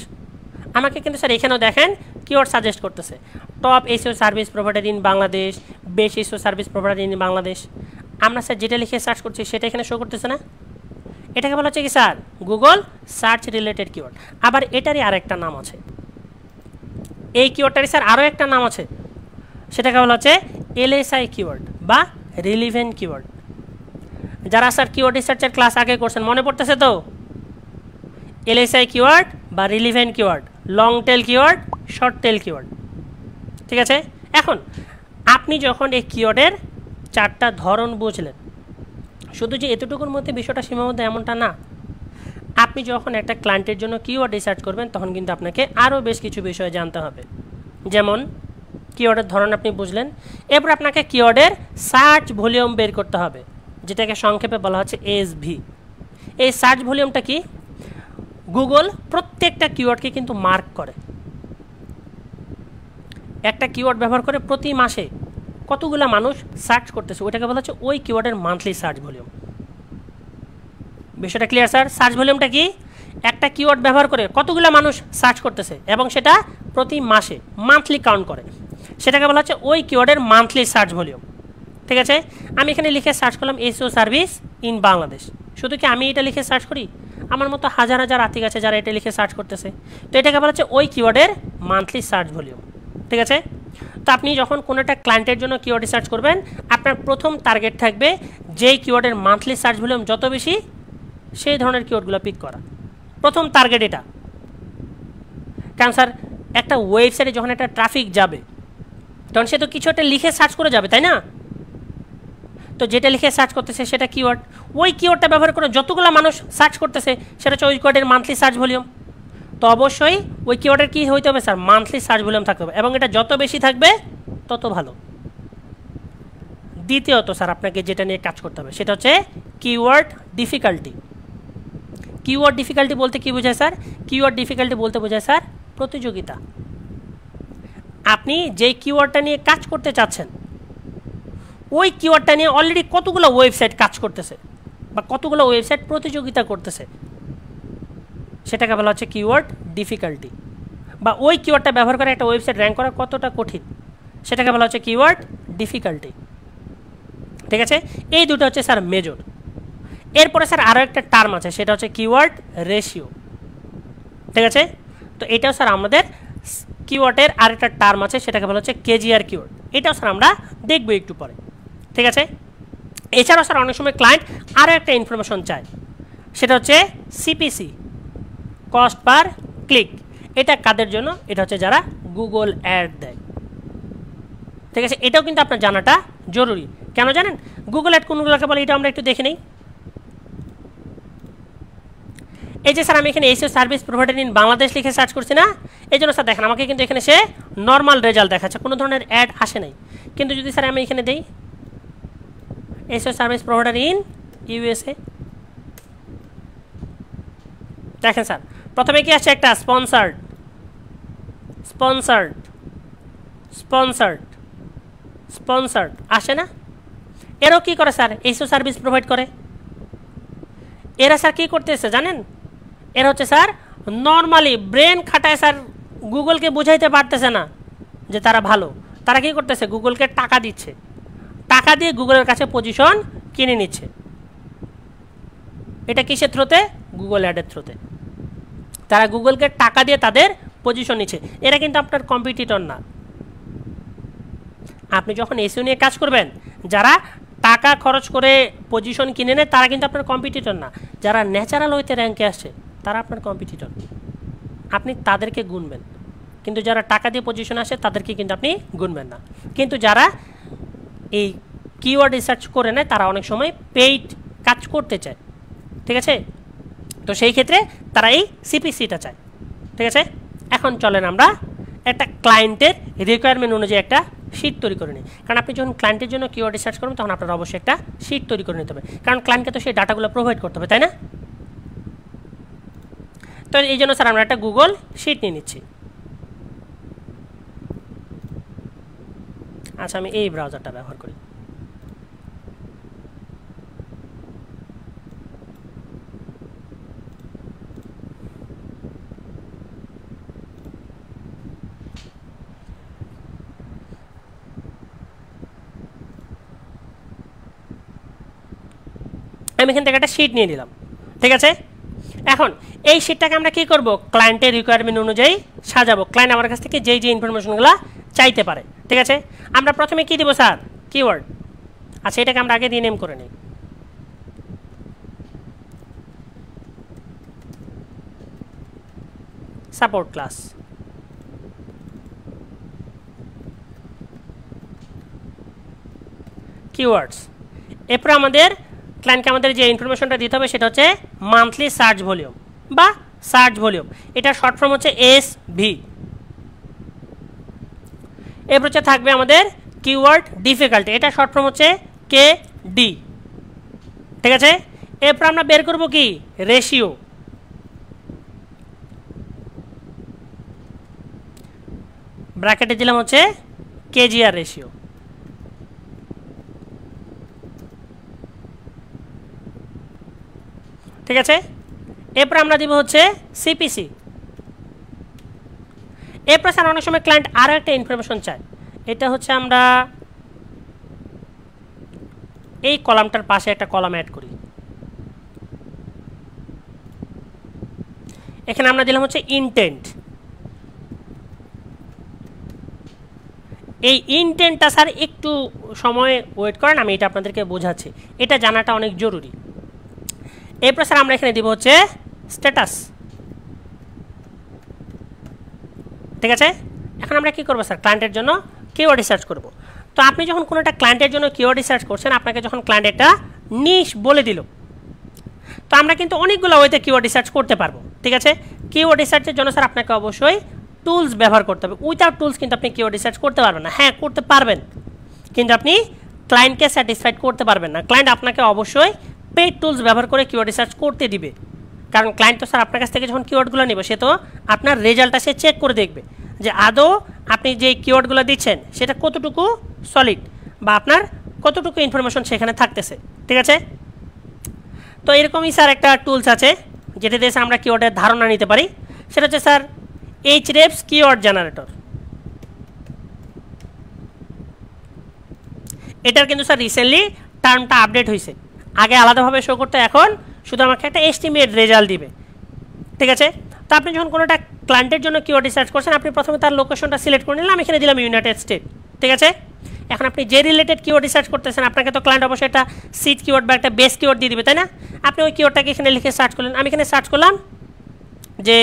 আমাকে কিন্তু স্যার এখানেও দেখেন কিওয়ার্ড সাজেস্ট করতেছে, top SEO service provider in Bangladesh, best SEO service provider in Bangladesh. আমরা স্যার যেটা লিখে সার্চ করছি সেটা এখানে শো করতেছে না? এটাকে বলা হচ্ছে কি sir, Google search related keyword. আবার এটারই আরেকটা নাম আছে, এই কিওয়ার্ডটারই স্যার আরও একটা নাম আছে, সেটাকে বলা হচ্ছে এলএসআই কিওয়ার্ড বা রিলিভেন্ট কিওয়ার্ড। যারা স্যার কিওয়ার্ড রিসার্চের ক্লাস আগে করছেন মনে পড়তেছে তো? এলএসআই কিওয়ার্ড বা relevant keyword, long tail keyword, short tail keyword, ঠিক আছে। এখন আপনি যখন এই কিওয়ার্ডের 4টা ধরন বুঝলেন, শুধু যে এতটুকুর মধ্যে বিষয়টা সীমাবদ্ধ এমনটা না, আপনি যখন একটা ক্লায়েন্টের জন্য কিওয়ার্ড রিসার্চ করবেন, তখন কিন্তু আপনাকে আরও বেশ কিছু বিষয় জানতে হবে। যেমন কিওয়ার্ডের ধরন আপনি বুঝলেন, এরপর আপনাকে কিওয়ার্ডের সার্চ ভলিউম বের করতে হবে, যেটাকে সংক্ষেপে বলা হচ্ছে এসভি। এই সার্চ ভলিউমটা কি, গুগল প্রত্যেকটা কিওয়ার্ডকে কিন্তু মার্ক করে, একটা কিওয়ার্ড ব্যবহার করে প্রতি মাসে কতগুলো মানুষ সার্চ করতেছে, ওইটাকে বলা হচ্ছে ওই কিওয়ার্ডের মান্থলি সার্চ ভলিউম। বিষয়টা ক্লিয়ার স্যার? সার্চ ভলিউমটা কি, একটা কিওয়ার্ড ব্যবহার করে কতগুলো মানুষ সার্চ করতেছে এবং সেটা প্রতি মাসে মান্থলি কাউন্ট করে, সেটাকে বলা হচ্ছে ওই কিওয়ার্ডের মান্থলি সার্চ ভলিউম, ঠিক আছে। আমি এখানে লিখে সার্চ করলাম এসইও সার্ভিস ইন বাংলাদেশ, শুধু কি আমি এটা লিখে সার্চ করি? আমার মতো হাজার হাজার আর্টিকেল আছে যারা এটা লিখে সার্চ করতেছে, তো এটাকে বলা হচ্ছে ওই কিওয়ার্ডের মান্থলি সার্চ ভলিউম, ঠিক আছে। তো আপনি যখন কোনো একটা ক্লায়েন্টের জন্য কিওয়ার্ড রিসার্চ করবেন, আপনার প্রথম টার্গেট থাকবে যেই কিওয়ার্ডের মান্থলি সার্চ ভলিউম যত বেশি সেই ধরনের কিওয়ার্ডগুলো পিক করা, প্রথম টার্গেট এটা। কারণ স্যার একটা ওয়েবসাইটে যখন একটা ট্রাফিক যাবে, তখন সে তো কিছু একটা লিখে সার্চ করে যাবে, তাই না? তো যেটা লিখে সার্চ করতেছে সেটা কিওয়ার্ড, ওই কিওয়ার্ডটা ব্যবহার করে যতগুলো মানুষ সার্চ করতেছে সেটা হচ্ছে ওই কিওয়ার্ডের মান্থলি সার্চ ভলিউম। তো অবশ্যই ওই কিওয়ার্ডের কী হইতে হবে স্যার, মান্থলি সার্চ ভলিউম থাকতে হবে, এবং এটা যত বেশি থাকবে তত ভালো। দ্বিতীয়ত স্যার আপনাকে যেটা নিয়ে কাজ করতে হবে সেটা হচ্ছে কিওয়ার্ড ডিফিকাল্টি। কিওয়ার্ড ডিফিকাল্টি বলতে কি বোঝায় স্যার? কিওয়ার্ড ডিফিকাল্টি বলতে বোঝায় স্যার প্রতিযোগিতা। আপনি যেই কিওয়ার্ডটা নিয়ে কাজ করতে চাচ্ছেন ওই কিওয়ার্ডটা নিয়ে অলরেডি কতগুলো ওয়েবসাইট কাজ করতেছে বা কতগুলো ওয়েবসাইট প্রতিযোগিতা করতেছে, সেটাকে বলা হচ্ছে কিওয়ার্ড ডিফিকাল্টি। বা ওই কিওয়ার্ডটা ব্যবহার করে একটা ওয়েবসাইট র্যাঙ্ক করা কতটা কঠিন, সেটাকে বলা হচ্ছে কিওয়ার্ড ডিফিকাল্টি। ঠিক আছে, এই দুটো হচ্ছে স্যার মেজর। এরপরে স্যার আরও একটা টার্ম আছে, সেটা হচ্ছে কিওয়ার্ড রেশিও। ঠিক আছে, তো এটাও স্যার আমাদের কিওয়ার্ডের আরেকটা টার্ম আছে, সেটাকে বলা হচ্ছে কেজিআর কিওয়ার্ড। এটাও স্যার আমরা দেখব একটু পরে। ঠিক আছে, এছাড়াও স্যার অনেক সময় ক্লায়েন্ট আরও একটা ইনফরমেশন চায়, সেটা হচ্ছে সিপিসি, কস্ট পার ক্লিক। এটা কাদের জন্য? এটা হচ্ছে যারা গুগল অ্যাড দেয়। ঠিক আছে, এটাও কিন্তু আপনার জানাটা জরুরি। কেন জানেন? গুগল অ্যাড কোনগুলোকে বলে এটা আমরা একটু দেখে নিই। এই যে স্যার আমি এখানে SEO service provider in Bangladesh লিখে সার্চ করছি না, এই জন্য স্যার দেখেন আমাকে কিন্তু এখানে সে নর্মাল রেজাল্ট দেখাচ্ছে, কোনো ধরনের অ্যাড আসে নাই। কিন্তু যদি স্যার আমি এখানে দেই SEO service provider in USA, দেখেন স্যার প্রথমে কি আসছে? একটা স্পন্সার্ড, স্পন্সার্ড, স্পন্সার্ড, স্পন্সার্ড আসে না? এরাও কি করে স্যার? এসইও সার্ভিস প্রোভাইড করে। এরা স্যার কী করতেছে জানেন? এরা হচ্ছে স্যার নর্মালি ব্রেন খাটায় স্যার, গুগলকে বুঝাইতে পারতেছে না যে তারা ভালো। তারা কী করতেছে? গুগলকে টাকা দিচ্ছে, টাকা দিয়ে গুগলের কাছে পজিশন কিনে নিচ্ছে। এটা কিসের থ্রুতে? গুগল অ্যাডের থ্রুতে। তারা গুগলকে টাকা দিয়ে তাদের পজিশন নিচ্ছে। এরা কিন্তু আপনার কম্পিটিটর না। আপনি যখন এসইও নিয়ে কাজ করবেন, যারা টাকা খরচ করে পজিশন কিনে নেয় তারা কিন্তু আপনার কম্পিটিটর না। যারা ন্যাচারাল ওয়েতে র্যাঙ্কে আসে তারা আপনার কম্পিটিটর। আপনি তাদেরকে গুনবেন, কিন্তু যারা টাকা দিয়ে পজিশন আসে তাদেরকে কিন্তু আপনি গুনবেন না। কিন্তু যারা এই কিওয়ার্ড রিসার্চ করে নেয় তারা অনেক সময় পেইড কাজ করতে চায়। ঠিক আছে, তো সেই ক্ষেত্রে তারা এই সিপিসিটা চায়। ঠিক আছে, এখন চলেন আমরা একটা ক্লায়েন্টের রিকোয়ারমেন্ট অনুযায়ী একটা শিট তৈরি করে নিই। কারণ আপনি যখন ক্লায়েন্টের জন্য কিওয়ার্ড রিসার্চ করবেন তখন আপনার অবশ্যই একটা শিট তৈরি করে নিতে হবে, কারণ ক্লায়েন্টকে তো সেই ডাটাগুলো প্রোভাইড করতে হবে, তাই না? তো এই জন্য স্যার আমরা একটা গুগল শিট নিয়ে নিচ্ছি। আচ্ছা, আমি এই ব্রাউজারটা ব্যবহার করি। আমি এখান থেকে একটা শিট নিয়ে নিলাম। ঠিক আছে, এখন এই শিটটাকে আমরা কী করব? ক্লায়েন্টের রিকোয়ারমেন্ট অনুযায়ী সাজাবো। ক্লায়েন্ট আমার কাছ থেকে যেই যে ইনফরমেশনগুলো চাইতে পারে। ঠিক আছে, আমরা প্রথমে কী দিব স্যার? কিওয়ার্ড। আচ্ছা, এটাকে আমরা আগে দিয়ে নেম করে নিই। Support class. কিওয়ার্ডস। এরপর আমাদের ক্লায়েন্টকে আমাদের যে ইনফরমেশনটা দিতে হবে সেটা হচ্ছে মান্থলি সার্চ ভলিউম বা সার্চ ভলিউম। এটা শর্ট ফর্ম হচ্ছে এসভি। এরপর হচ্ছে থাকবে আমাদের কিওয়ার্ড ডিফিকাল্টি, এটা শর্ট ফর্ম হচ্ছে কেডি। ঠিক আছে, এরপর আমরা বের করব কি? রেশিও। ব্র্যাকেটে দিলাম হচ্ছে কেজিআর রেশিও। ঠিক আছে, এরপর আমরা দিব হচ্ছে সিপিসি। এরপর স্যার অনেক সময় ক্লায়েন্ট আরও একটা ইনফরমেশন চায়, এটা হচ্ছে আমরা এই কলামটার পাশে একটা কলাম অ্যাড করি। এখানে আমরা দিলাম হচ্ছে ইনটেন্ট। এই ইনটেন্টটা স্যার একটু সময় ওয়েট করেন, আমি এটা আপনাদেরকে বোঝাচ্ছি, এটা জানাটা অনেক জরুরি। এরপর স্যার আমরা এখানে দিব হচ্ছে স্ট্যাটাস। ঠিক আছে, এখন আমরা কি করব স্যার? ক্লায়েন্টের জন্য কিওয়ার্ড রিসার্চ করব। তো আপনি যখন কোনো একটা ক্লায়েন্টের জন্য কিওয়ার্ড রিসার্চ করছেন, আপনাকে যখন ক্লায়েন্ট একটা নিশ বলে দিল, তো আমরা কিন্তু অনেকগুলো ওয়েতে কিওয়ার্ড রিসার্চ করতে পারবো। ঠিক আছে, কিওয়ার্ড রিসার্চের জন্য স্যার আপনাকে অবশ্যই টুলস ব্যবহার করতে হবে। উইথাউট টুলস কিন্তু আপনি কিওয়ার্ড রিসার্চ করতে পারবেন না। হ্যাঁ, করতে পারবেন, কিন্তু আপনি ক্লায়েন্টকে স্যাটিসফাইড করতে পারবেন না। ক্লায়েন্ট আপনাকে অবশ্যই পেইড টুলস ব্যবহার করে কিওয়ার্ড রিসার্চ করতে দিবে। কারণ ক্লায়েন্ট তো স্যার আপনার কাছ থেকে যখন কিওয়ার্ডগুলো নেবে সে তো আপনার রেজাল্টটা সে চেক করে দেখবে যে আদৌ আপনি যে কিওয়ার্ডগুলো দিচ্ছেন সেটা কতটুকু সলিড বা আপনার কতটুকু ইনফরমেশন সেখানে থাকতেছে। ঠিক আছে, তো এরকমই স্যার একটা টুলস আছে যেটা দিয়ে আমরা কিওয়ার্ডের ধারণা নিতে পারি, সেটা হচ্ছে স্যার Ahrefs কিওয়ার্ড জেনারেটর। এটার কিন্তু স্যার রিসেন্টলি টার্মটা আপডেট হয়েছে, আগে আলাদাভাবে শো করতে, এখন শুধু আমাকে একটা এস্টিমেট রেজাল্ট দিবে। ঠিক আছে, তো আপনি যখন কোনো একটা ক্লায়েন্টের জন্য কিওয়ার্ড রিসার্চ করছেন, আপনি প্রথমে তার লোকেশনটা সিলেক্ট করে নিলাম, এখানে দিলাম ইউনাইটেড স্টেট। ঠিক আছে, এখন আপনি যে রিলেটেড কিওয়ার্ড রিসার্চ করতেছেন আপনাকে তো ক্লায়েন্ট অবশ্যই একটা সিট কিওয়ার্ড বা একটা বেস কিওয়ার্ড দিয়ে দিবে, তাই না? আপনি ওই কিওয়ার্ডটাকে এখানে লিখে সার্চ করলেন। আমি এখানে সার্চ করলাম যে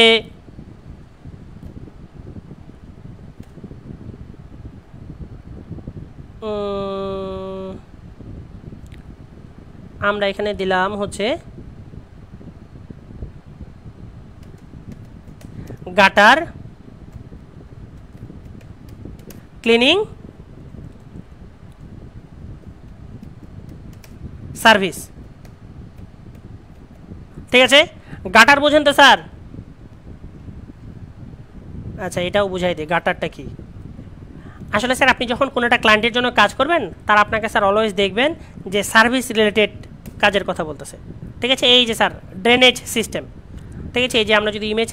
আমরা এখানে দিলাম হচ্ছে গাটার ক্লিনিং সার্ভিস। ঠিক আছে, গাটার বোঝেন তো স্যার? আচ্ছা, এটাও বুঝাই দিই গাটারটা কি। আসলে স্যার আপনি যখন কোনো একটা ক্লায়েন্টের জন্য কাজ করবেন তার আপনাকে স্যার অলওয়েজ দেখবেন যে সার্ভিস রিলেটেড কাজের কথা বলতেছে। ঠিক আছে, এই যে স্যার ড্রেনেজ সিস্টেম। ঠিক আছে, এই যে আমরা যদি ইমেজ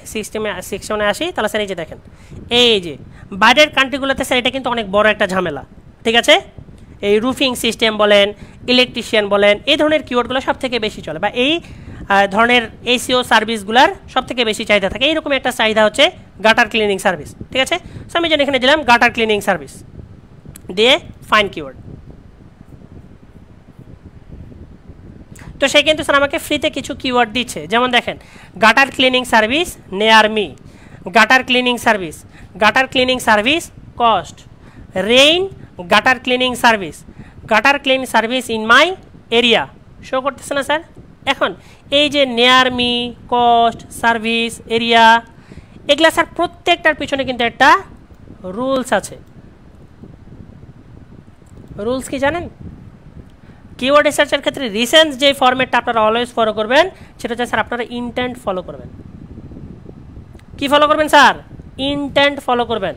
সেকশনে আসি তাহলে স্যার এই যে দেখেন এই যে বাইরের কান্ট্রিগুলোতে স্যার এটা কিন্তু অনেক বড় একটা ঝামেলা। ঠিক আছে, এই রুফিং সিস্টেম বলেন, ইলেকট্রিশিয়ান বলেন, এই ধরনের কিওয়ার্ডগুলো সব থেকে বেশি চলে, বা এই ধরনের এসিও সার্ভিসগুলোর সব থেকে বেশি চাহিদা থাকে। এইরকম একটা চাহিদা হচ্ছে গাটার ক্লিনিং সার্ভিস। ঠিক আছে, সো আমি যেন এখানে দিলাম গাটার ক্লিনিং সার্ভিস দিয়ে ফাইন কিওয়ার্ড। তো সে কিন্তু স্যার আমাকে ফ্রিতে কিছু কিওয়ার্ড দিচ্ছে, যেমন দেখেন গাটার ক্লিনিং সার্ভিস নেয়ার me, গাটার cleaning service, gutter cleaning service cost, rain গাটার cleaning service, gutter cleaning service in my area. Show করতেছে না স্যার? এখন এই যে নেয়ার মি, কস্ট, সার্ভিস, এরিয়া, এগুলা স্যার প্রত্যেকটার পিছনে কিন্তু একটা রুলস আছে। রুলস কি জানেন? কিওয়ার্ড রিসার্চের ক্ষেত্রে রিসেন্ট যে ফরম্যাটটা আপনারা অলওয়েজ ফলো করবেন সেটা হচ্ছে স্যার আপনারা ইনটেন্ট ফলো করবেন। কি ফলো করবেন স্যার? ইনটেন্ট ফলো করবেন।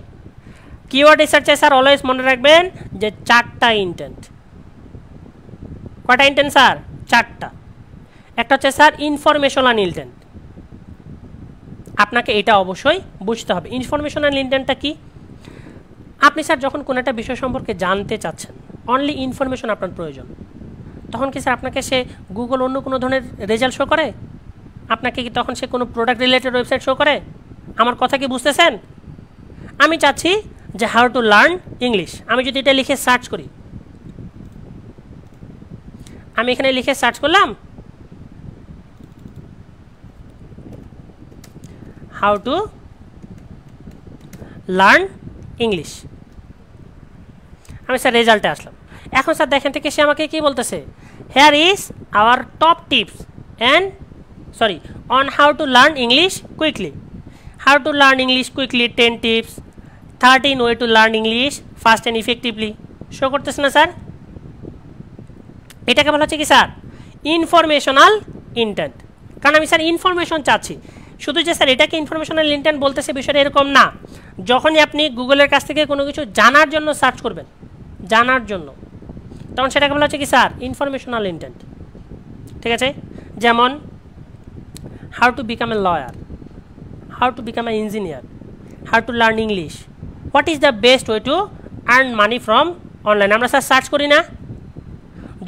কিওয়ার্ড রিসার্চে স্যার অলওয়েজ মনে রাখবেন যে 4টা ইনটেন্ট। কয়টা ইনটেন্ট স্যার? 4টা। একটা হচ্ছে স্যার ইনফরমেশনাল ইনটেন্ট, আপনাকে এটা অবশ্যই বুঝতে হবে। ইনফরমেশনাল ইনটেন্টটা কি? আপনি স্যার যখন কোনো একটা বিষয় সম্পর্কে জানতে চাচ্ছেন, অনলি ইনফরমেশন আপনার প্রয়োজন, তখন কি স্যার আপনাকে সে গুগল অন্য কোনো ধরনের রেজাল্ট শো করে? আপনাকে কি তখন সে কোনো প্রোডাক্ট রিলেটেড ওয়েবসাইট শো করে? আমার কথা কি বুঝতেছেন? আমি চাচ্ছি যে হাউ টু লার্ন ইংলিশ, আমি যদি এটা লিখে সার্চ করি, আমি এখানে লিখে সার্চ করলাম হাউ টু লার্ন ইংলিশ, আমি স্যার রেজাল্টে আসলাম। এখন স্যার দেখেন থেকে সে আমাকে কি বলতেছে, hair is our top tips and on how to learn English quickly, how to learn English quickly 10 tips, 13 way to learn English fast and effectively. Show করতেছে না স্যার? এটাকে বলা হচ্ছে কি স্যার? Informational intent. কারণ আমি স্যার ইনফরমেশন চাচ্ছি। শুধু যে স্যার এটাকে ইনফরমেশনাল ইনটেন্ট বলতেছে বিষয়টা এরকম না। যখনই আপনি গুগলের কাছ থেকে কোনো কিছু জানার জন্য সার্চ করবেন, জানার জন্য, তখন সেটাকে বলা হচ্ছে কি স্যার? Informational intent. ঠিক আছে, যেমন how to become a lawyer, how to become a engineer, how to learn English, what is the best way to earn money from online. আমরা স্যার সার্চ করি না?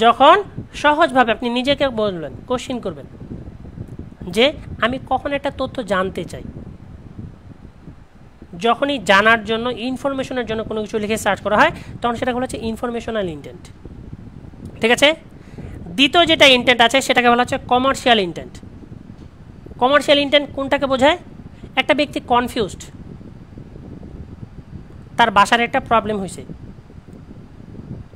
যখন সহজভাবে আপনি নিজেকে বলবেন, কোশ্চিন করবেন যে আমি কখন একটা তথ্য জানতে চাই, যখনই জানার জন্য ইনফরমেশনের জন্য কোনো কিছু লিখে সার্চ করা হয় তখন সেটা বলা হচ্ছে ইনফরমেশনাল ইনটেন্ট। ঠিক আছে, দ্বিতীয় যেটা ইনটেন্ট আছে সেটাকে বলা হচ্ছে কমার্শিয়াল ইনটেন্ট। কমার্শিয়াল ইনটেন্ট কোনটাকে বোঝায়? একটা ব্যক্তি কনফিউজড, তার বাসার একটা প্রবলেম হয়েছে,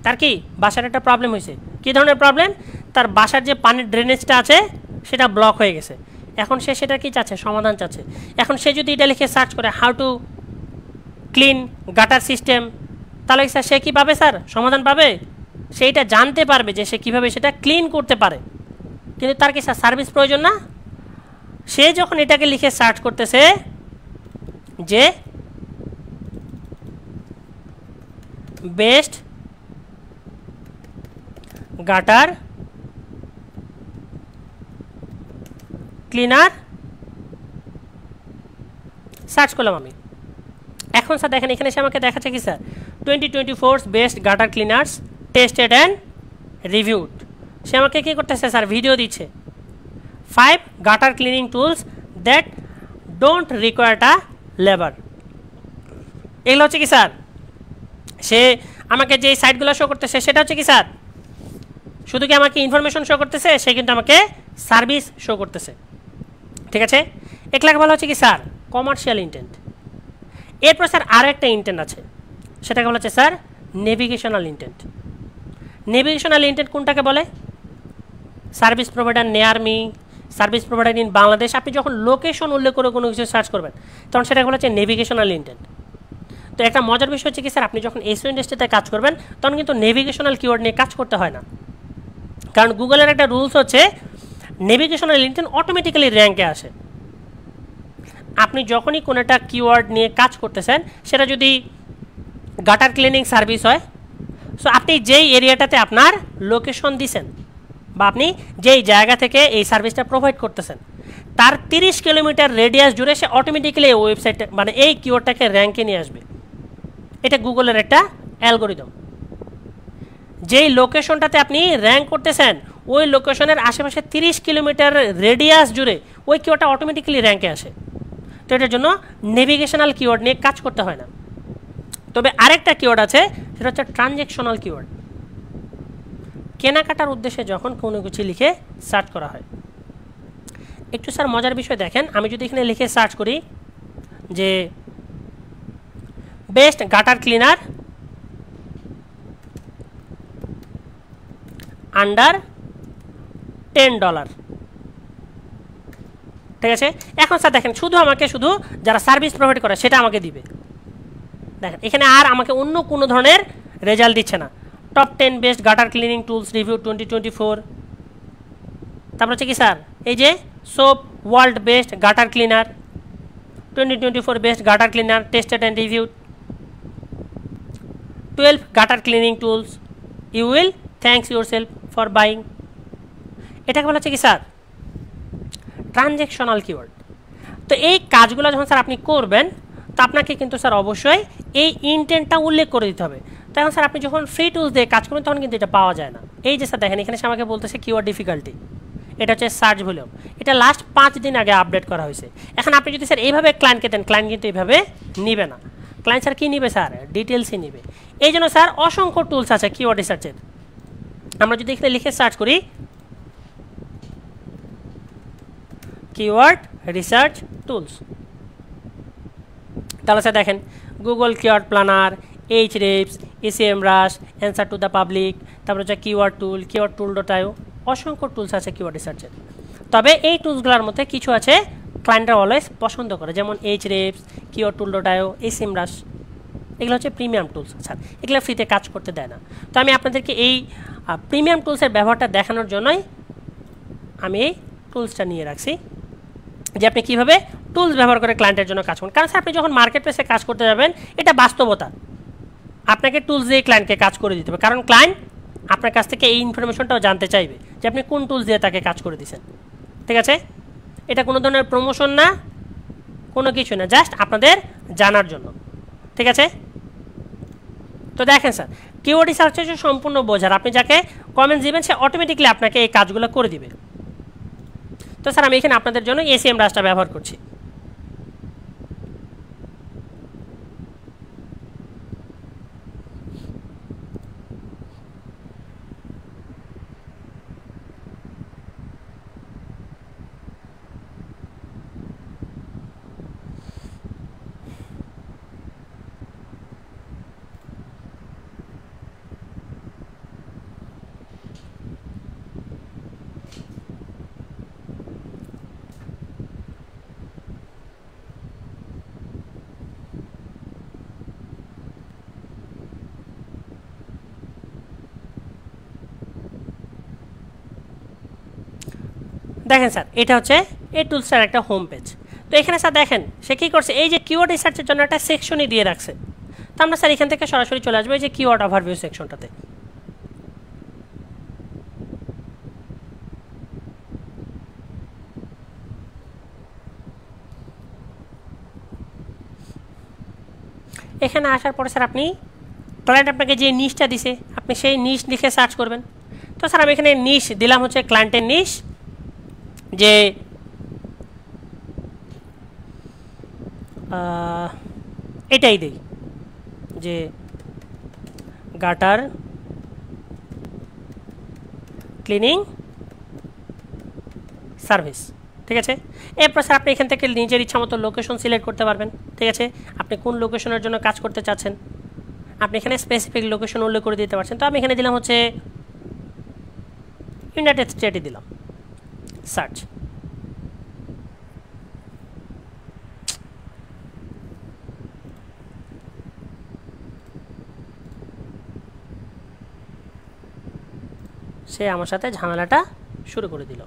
তার কি বাসার একটা প্রবলেম হয়েছে। কী ধরনের প্রবলেম? তার বাসার যে পানির ড্রেনেজটা আছে সেটা ব্লক হয়ে গেছে, এখন সে সেটা কি চাচ্ছে? সমাধান চাচ্ছে। এখন সে যদি এটা লিখে সার্চ করে হাউ টু ক্লিন গাটার সিস্টেম, তাহলে স্যার সে কী পাবে স্যার? সমাধান পাবে। সেইটা জানতে পারবে যে সে কীভাবে সেটা ক্লিন করতে পারে। কিন্তু তার কি স্যার সার্ভিস প্রয়োজন না? সে যখন এটাকে লিখে সার্চ করতেছে যে বেস্ট গাটার ক্লিনার সার্চ করলাম আমি। এখন স্যার দেখেন এখানে সে আমাকে দেখাচ্ছে কি sir 2024 best gutter cleaners tested and reviewed. সে আমাকে কী করতেছে স্যার ভিডিও দিচ্ছে 5 gutter cleaning tools that don't require a labour. এগুলো হচ্ছে কি স্যার সে আমাকে যে সাইটগুলো শো করতেছে সেটা হচ্ছে কি স্যার শুধু কি আমাকে ইনফরমেশন শো করতেছে, সে কিন্তু আমাকে সার্ভিস শো করতেছে। ঠিক আছে, এগুলাকে বলা হচ্ছে কি স্যার কমার্শিয়াল ইন্টেন্ট। এরপর স্যার আরও একটা ইন্টেন্ট আছে, সেটাকে বলা হচ্ছে sir navigational intent. Navigational intent কোনটাকে বলে? Service provider near me, service provider in Bangladesh. আপনি যখন লোকেশন উল্লেখ করে কোনো কিছু সার্চ করবেন তখন সেটাকে বলা হচ্ছে নেভিগেশনাল ইন্টেন্ট। তো একটা মজার বিষয় হচ্ছে কি স্যার আপনি যখন এসইও ইন্ডাস্ট্রিতে কাজ করবেন তখন কিন্তু নেভিগেশনাল কিওয়ার্ড নিয়ে কাজ করতে হয় না, কারণ গুগলের একটা রুলস হচ্ছে নেভিগেশনাল ইন্টেন্ট অটোমেটিক্যালি র্যাঙ্কে আসে। আপনি যখনই কোনো একটা কিওয়ার্ড নিয়ে কাজ করতেছেন সেটা যদি গাটার ক্লিনিং সার্ভিস হয়, সো আপনি যেই এরিয়াটাতে আপনার লোকেশন দিছেন বা আপনি যেই জায়গা থেকে এই সার্ভিসটা প্রোভাইড করতেছেন তার 30 কিলোমিটার রেডিয়াস জুড়ে সে অটোমেটিক্যালি এই ওয়েবসাইটটা মানে এই কিওয়ার্ডটাকে র্যাঙ্কে নিয়ে আসবে। এটা গুগলের একটা অ্যালগোরিদম। যেই লোকেশনটাতে আপনি র্যাঙ্ক করতেছেন ওই লোকেশনের আশেপাশে 30 কিলোমিটার রেডিয়াস জুড়ে ওই কিওয়ার্ডটা অটোমেটিক্যালি র্যাঙ্কে আসে। তো এটার জন্য নেভিগেশনাল কিওয়ার্ড নিয়ে কাজ করতে হয় না। তবে আরেকটা কিওয়ার্ড আছে, সেটা হচ্ছে ট্রানজ্যাকশনাল কিওয়ার্ড। কেনাকাটার উদ্দেশ্যে যখন কোনো কিছু লিখে সার্চ করা হয়। একটু স্যার মজার বিষয় দেখেন, আমি যদি এখানে লিখে সার্চ করি যে বেস্ট গাটার ক্লিনার আন্ডার $10, ঠিক আছে। এখন স্যার দেখেন শুধু আমাকে শুধু যারা সার্ভিস প্রোভাইড করে সেটা আমাকে দিবে। দেখেন এখানে আর আমাকে অন্য কোনো ধরনের রেজাল্ট দিচ্ছে না। Top 10 best gutter cleaning tools review 2024। তারপর হচ্ছে কি স্যার এই যে soap world best gutter cleaner 2024 best gutter cleaner tested and reviewed 12 gutter cleaning tools you will thanks yourself for buying. এটাকে বলা হচ্ছে কি স্যার ট্রানজ্যাকশনাল কিওয়ার্ড। তো এই কাজগুলো যখন স্যার আপনি করবেন তো আপনাকে কিন্তু স্যার অবশ্যই এই ইন্টেন্টটা উল্লেখ করে দিতে হবে। তো এখন স্যার আপনি যখন ফ্রি টুলস দিয়ে কাজ করবেন তখন কিন্তু এটা পাওয়া যায় না। এই যে স্যার দেখেন এখানে সে আমাকে বলতেছে কিওয়ার্ড ডিফিকাল্টি, এটা হচ্ছে সার্চ ভলিউম, এটা লাস্ট 5 দিন আগে আপডেট করা হয়েছে। এখন আপনি যদি স্যার এইভাবে ক্লায়েন্টকে দেন ক্লায়েন্ট কিন্তু এইভাবে নিবে না। ক্লায়েন্ট স্যার কী নিবে স্যার ডিটেলসই নিবে। এই জন্য স্যার অসংখ্য টুলস আছে কিওয়ার্ড রিসার্চের। আমরা যদি এখানে লিখে সার্চ করি কিওয়ার্ড রিসার্চ টুলস, তাহলে স্যার দেখেন Google keyword planner, Ahrefs, SEMrush, answer to the public, তারপরে হচ্ছে কিওয়ার্ড টুল.io, অসংখ্য টুলস আছে কিওয়ার্ড রিসার্চের। তবে এই টুলসগুলোর মধ্যে কিছু আছে ক্লায়েন্টরা অলওয়েজ পছন্দ করে, যেমন Ahrefs, কিওয়ার্ড টুল.io, SEMrush, এগুলো হচ্ছে প্রিমিয়াম টুলস স্যার, এগুলো ফ্রিতে কাজ করতে দেয় না। তো আমি আপনাদেরকে এই প্রিমিয়াম টুলসের ব্যবহারটা দেখানোর জন্যই আমি এই টুলসটা নিয়ে রাখছি যে আপনি কীভাবে টুলস ব্যবহার করে ক্লায়েন্টের জন্য কাজ করুন। কারণ স্যার আপনি যখন মার্কেট প্লেসে কাজ করতে যাবেন এটা বাস্তবতা, আপনাকে টুলস দিয়ে ক্লায়েন্টকে কাজ করে দিতে হবে, কারণ ক্লায়েন্ট আপনার কাছ থেকে এই ইনফরমেশনটাও জানতে চাইবে যে আপনি কোন টুলস দিয়ে তাকে কাজ করে দিয়েছেন। ঠিক আছে, এটা কোনো ধরনের প্রমোশন না, কোনো কিছু না, জাস্ট আপনাদের জানার জন্য। ঠিক আছে, তো দেখেন স্যার কিওয়ার্ড রিসার্চ হচ্ছে সম্পূর্ণ বোঝার, আপনি যাকে কমেন্টস দিবেন সে অটোমেটিকলি আপনাকে এই কাজগুলো করে দিবে। তো স্যার আমি এখানে আপনাদের জন্য SEMrushটা ব্যবহার করছি। দেখেন স্যার এটা হচ্ছে এই টুলসটার একটা হোম পেজ। তো এখানে স্যার দেখেন সে কী করছে, এই যে কিওয়ার্ড রিসার্চের জন্য একটা সেকশনই দিয়ে রাখছে। তো আমরা স্যার এখান থেকে সরাসরি চলে আসবো এই যে কিওয়ার্ড ওভারভিউ সেকশনটাতে। এখানে আসার পরে স্যার আপনি ক্লায়েন্ট আপনাকে যে নিশটা দিছে আপনি সেই নিশ লিখে সার্চ করবেন। তো স্যার আমি এখানে নিশ দিলাম হচ্ছে ক্লায়েন্টের নিশ, যে এটাই দিই যে গাটার ক্লিনিং সার্ভিস। ঠিক আছে, এরপর স্যার আপনি এখান থেকে নিজের ইচ্ছা মতো লোকেশন সিলেক্ট করতে পারবেন। ঠিক আছে, আপনি কোন লোকেশনের জন্য কাজ করতে চাচ্ছেন আপনি এখানে স্পেসিফিক লোকেশন উল্লেখ করে দিতে পারছেন। তো আমি এখানে দিলাম হচ্ছে ইউনাইটেড স্টেটে দিলাম সার্চ। সে আমার সাথে ঝামেলাটা শুরু করে দিল।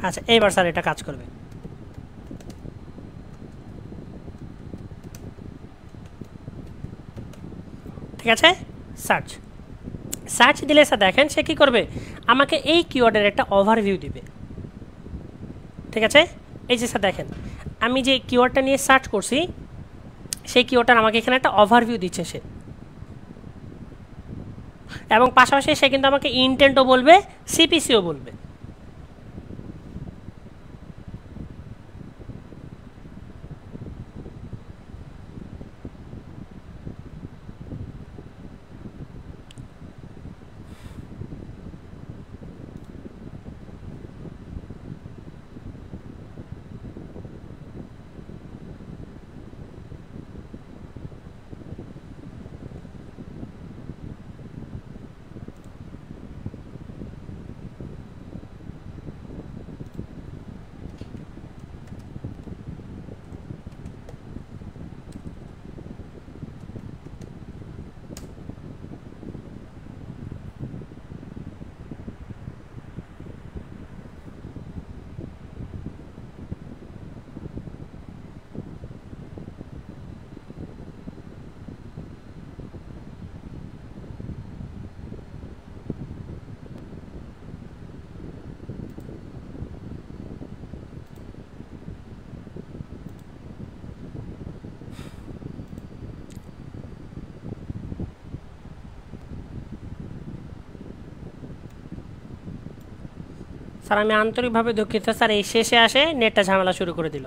আচ্ছা, এইবার স্যার এটা কাজ করবে। ঠিক আছে, সার্চ সার্চ দিলে স্যার দেখেন সে কী করবে, আমাকে এই কিওয়ার্ডের একটা ওভারভিউ দিবে। ঠিক আছে, এই যে স্যার দেখেন আমি যে কিওয়ার্ডটা নিয়ে সার্চ করছি সেই কিওয়ার্ডটার আমাকে এখানে একটা ওভারভিউ দিচ্ছে সে, এবং পাশাপাশি সে কিন্তু আমাকে ইনটেন্টও বলবে, সিপিসিও বলবে। স্যার আমি আন্তরিকভাবে দুঃখিত স্যার, এই শেষে আসে নেটটা ঝামেলা শুরু করে দিল।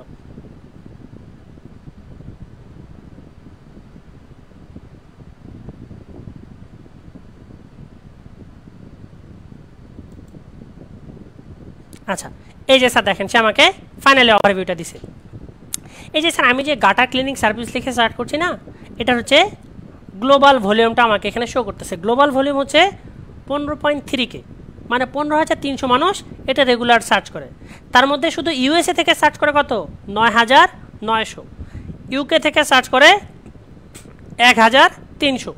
আচ্ছা, এই যে স্যার দেখেন সে আমাকে ফাইনালি ওভারভিউটা দিছে। এই যে স্যার আমি যে গাটার ক্লিনিং সার্ভিস লিখে স্টার্ট করছি না, এটা হচ্ছে গ্লোবাল ভলিউমটা আমাকে এখানে শো করতেছে। গ্লোবাল ভলিউম হচ্ছে 15.3K, মানে 15,300 মানুষ এটা রেগুলার সার্চ করে। তার মধ্যে শুধু ইউএসএ থেকে সার্চ করে কত, 9,000 900, ইউকে থেকে সার্চ করে 1300,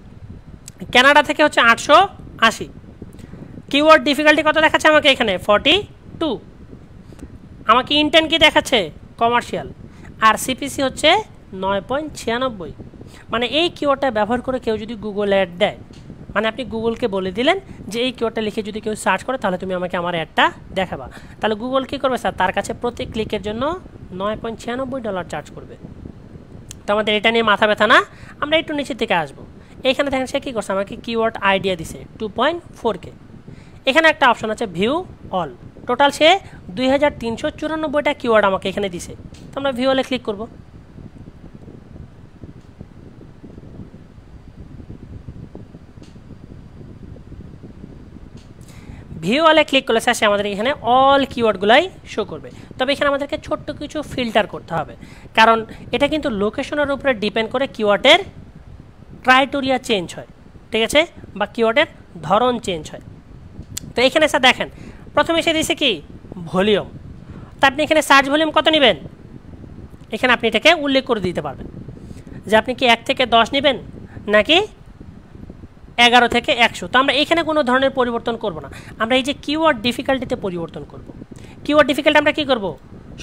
কানাডা থেকে হচ্ছে 880। কিওয়ার্ড ডিফিকাল্টি কত দেখাচ্ছে আমাকে এখানে 42, আমাকে ইন্টেন্ট কি দেখাচ্ছে কমার্শিয়াল, আর সিপিসি হচ্ছে 9.96। মানে এই কিওয়ার্ডটা ব্যবহার করে কেউ যদি গুগল অ্যাড দেয়, মানে আপনি গুগলকে বলে দিলেন যে এই কিওয়ার্ডটা লিখে যদি কেউ সার্চ করে তাহলে তুমি আমাকে আমার অ্যাডটা দেখাবা, তাহলে গুগল কী করবে স্যার, তার কাছে প্রতি ক্লিকের জন্য $9.96 চার্জ করবে। তো আমাদের এটা নিয়ে মাথা ব্যথা না, আমরা একটু নিচের থেকে আসবো। এইখানে দেখেন সে কী করছে, আমাকে কিওয়ার্ড আইডিয়া দিছে 2.4K। এখানে একটা অপশন আছে ভিউ অল, টোটাল সে 2394টা কিওয়ার্ড আমাকে এখানে দিছে। তো আমরা ভিউ অলে ক্লিক করব। ভিউ অলে ক্লিক করলে সে আমাদের এখানে অল কিওয়ার্ডগুলাই শো করবে। তবে এখানে আমাদেরকে ছোট্ট কিছু ফিল্টার করতে হবে, কারণ এটা কিন্তু লোকেশনের উপরে ডিপেন্ড করে কিওয়ার্ডের ক্রাইটেরিয়া চেঞ্জ হয়, ঠিক আছে, বা কিওয়ার্ডের ধরন চেঞ্জ হয়। তো এখানে স্যার দেখেন প্রথমে এসে দিয়েছে কি ভলিউম, তো আপনি এখানে সার্চ ভলিউম কত নেবেন, এখানে আপনি এটাকে উল্লেখ করে দিতে পারবেন যে আপনি কি 1 থেকে 10 নেবেন নাকি 11 থেকে 100। তো আমরা এখানে কোনো ধরনের পরিবর্তন করব না, আমরা এই যে কিওয়ার্ড ডিফিকাল্টিতে পরিবর্তন করব। কিওয়ার্ড ডিফিকাল্টি আমরা কি করব,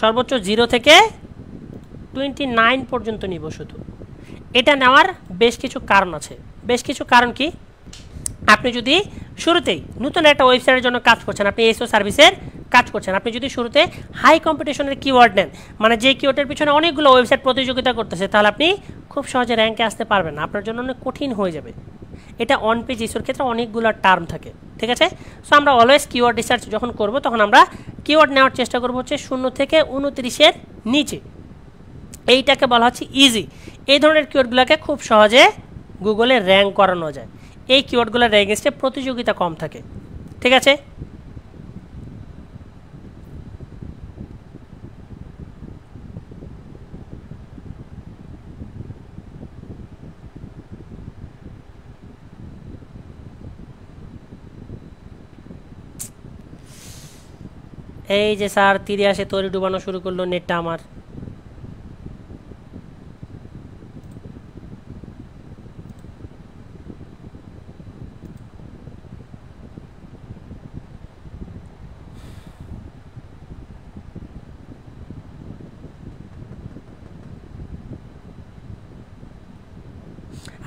সর্বোচ্চ 0 থেকে 29 পর্যন্ত নিব শুধু। এটা নেওয়ার বেশ কিছু কারণ আছে। বেশ কিছু কারণ কি, আপনি যদি শুরুতেই নতুন একটা ওয়েবসাইটের জন্য কাজ করছেন, আপনি এসও সার্ভিসের কাজ করছেন, আপনি যদি শুরুতে হাই কম্পিটিশনের কিওয়ার্ড নেন, মানে যে কিওয়ার্ডের পিছনে অনেকগুলো ওয়েবসাইট প্রতিযোগিতা করতেছে, তাহলে আপনি খুব সহজে র্যাঙ্কে আসতে পারবেন না, আপনার জন্য অনেক কঠিন হয়ে যাবে। এটা অন পেজ ইস্যুর ক্ষেত্রে অনেকগুলো টার্ম থাকে, ঠিক আছে। সো আমরা অলওয়েজ কিওয়ার্ড রিসার্চ যখন করব তখন আমরা কিওয়ার্ড নেওয়ার চেষ্টা করব হচ্ছে 0 থেকে 29-এর নিচে। এইটাকে বলা হচ্ছে ইজি। এই ধরনের কিওয়ার্ডগুলোকে খুব সহজে গুগলে র্যাঙ্ক করানো যায়। এই কিওয়ার্ডগুলোর র্যাঙ্কেজে প্রতিযোগিতা কম থাকে, ঠিক আছে। এই যে স্যার তীরে আসে তৈরি ডুবানো শুরু করলো নেটটা আমার।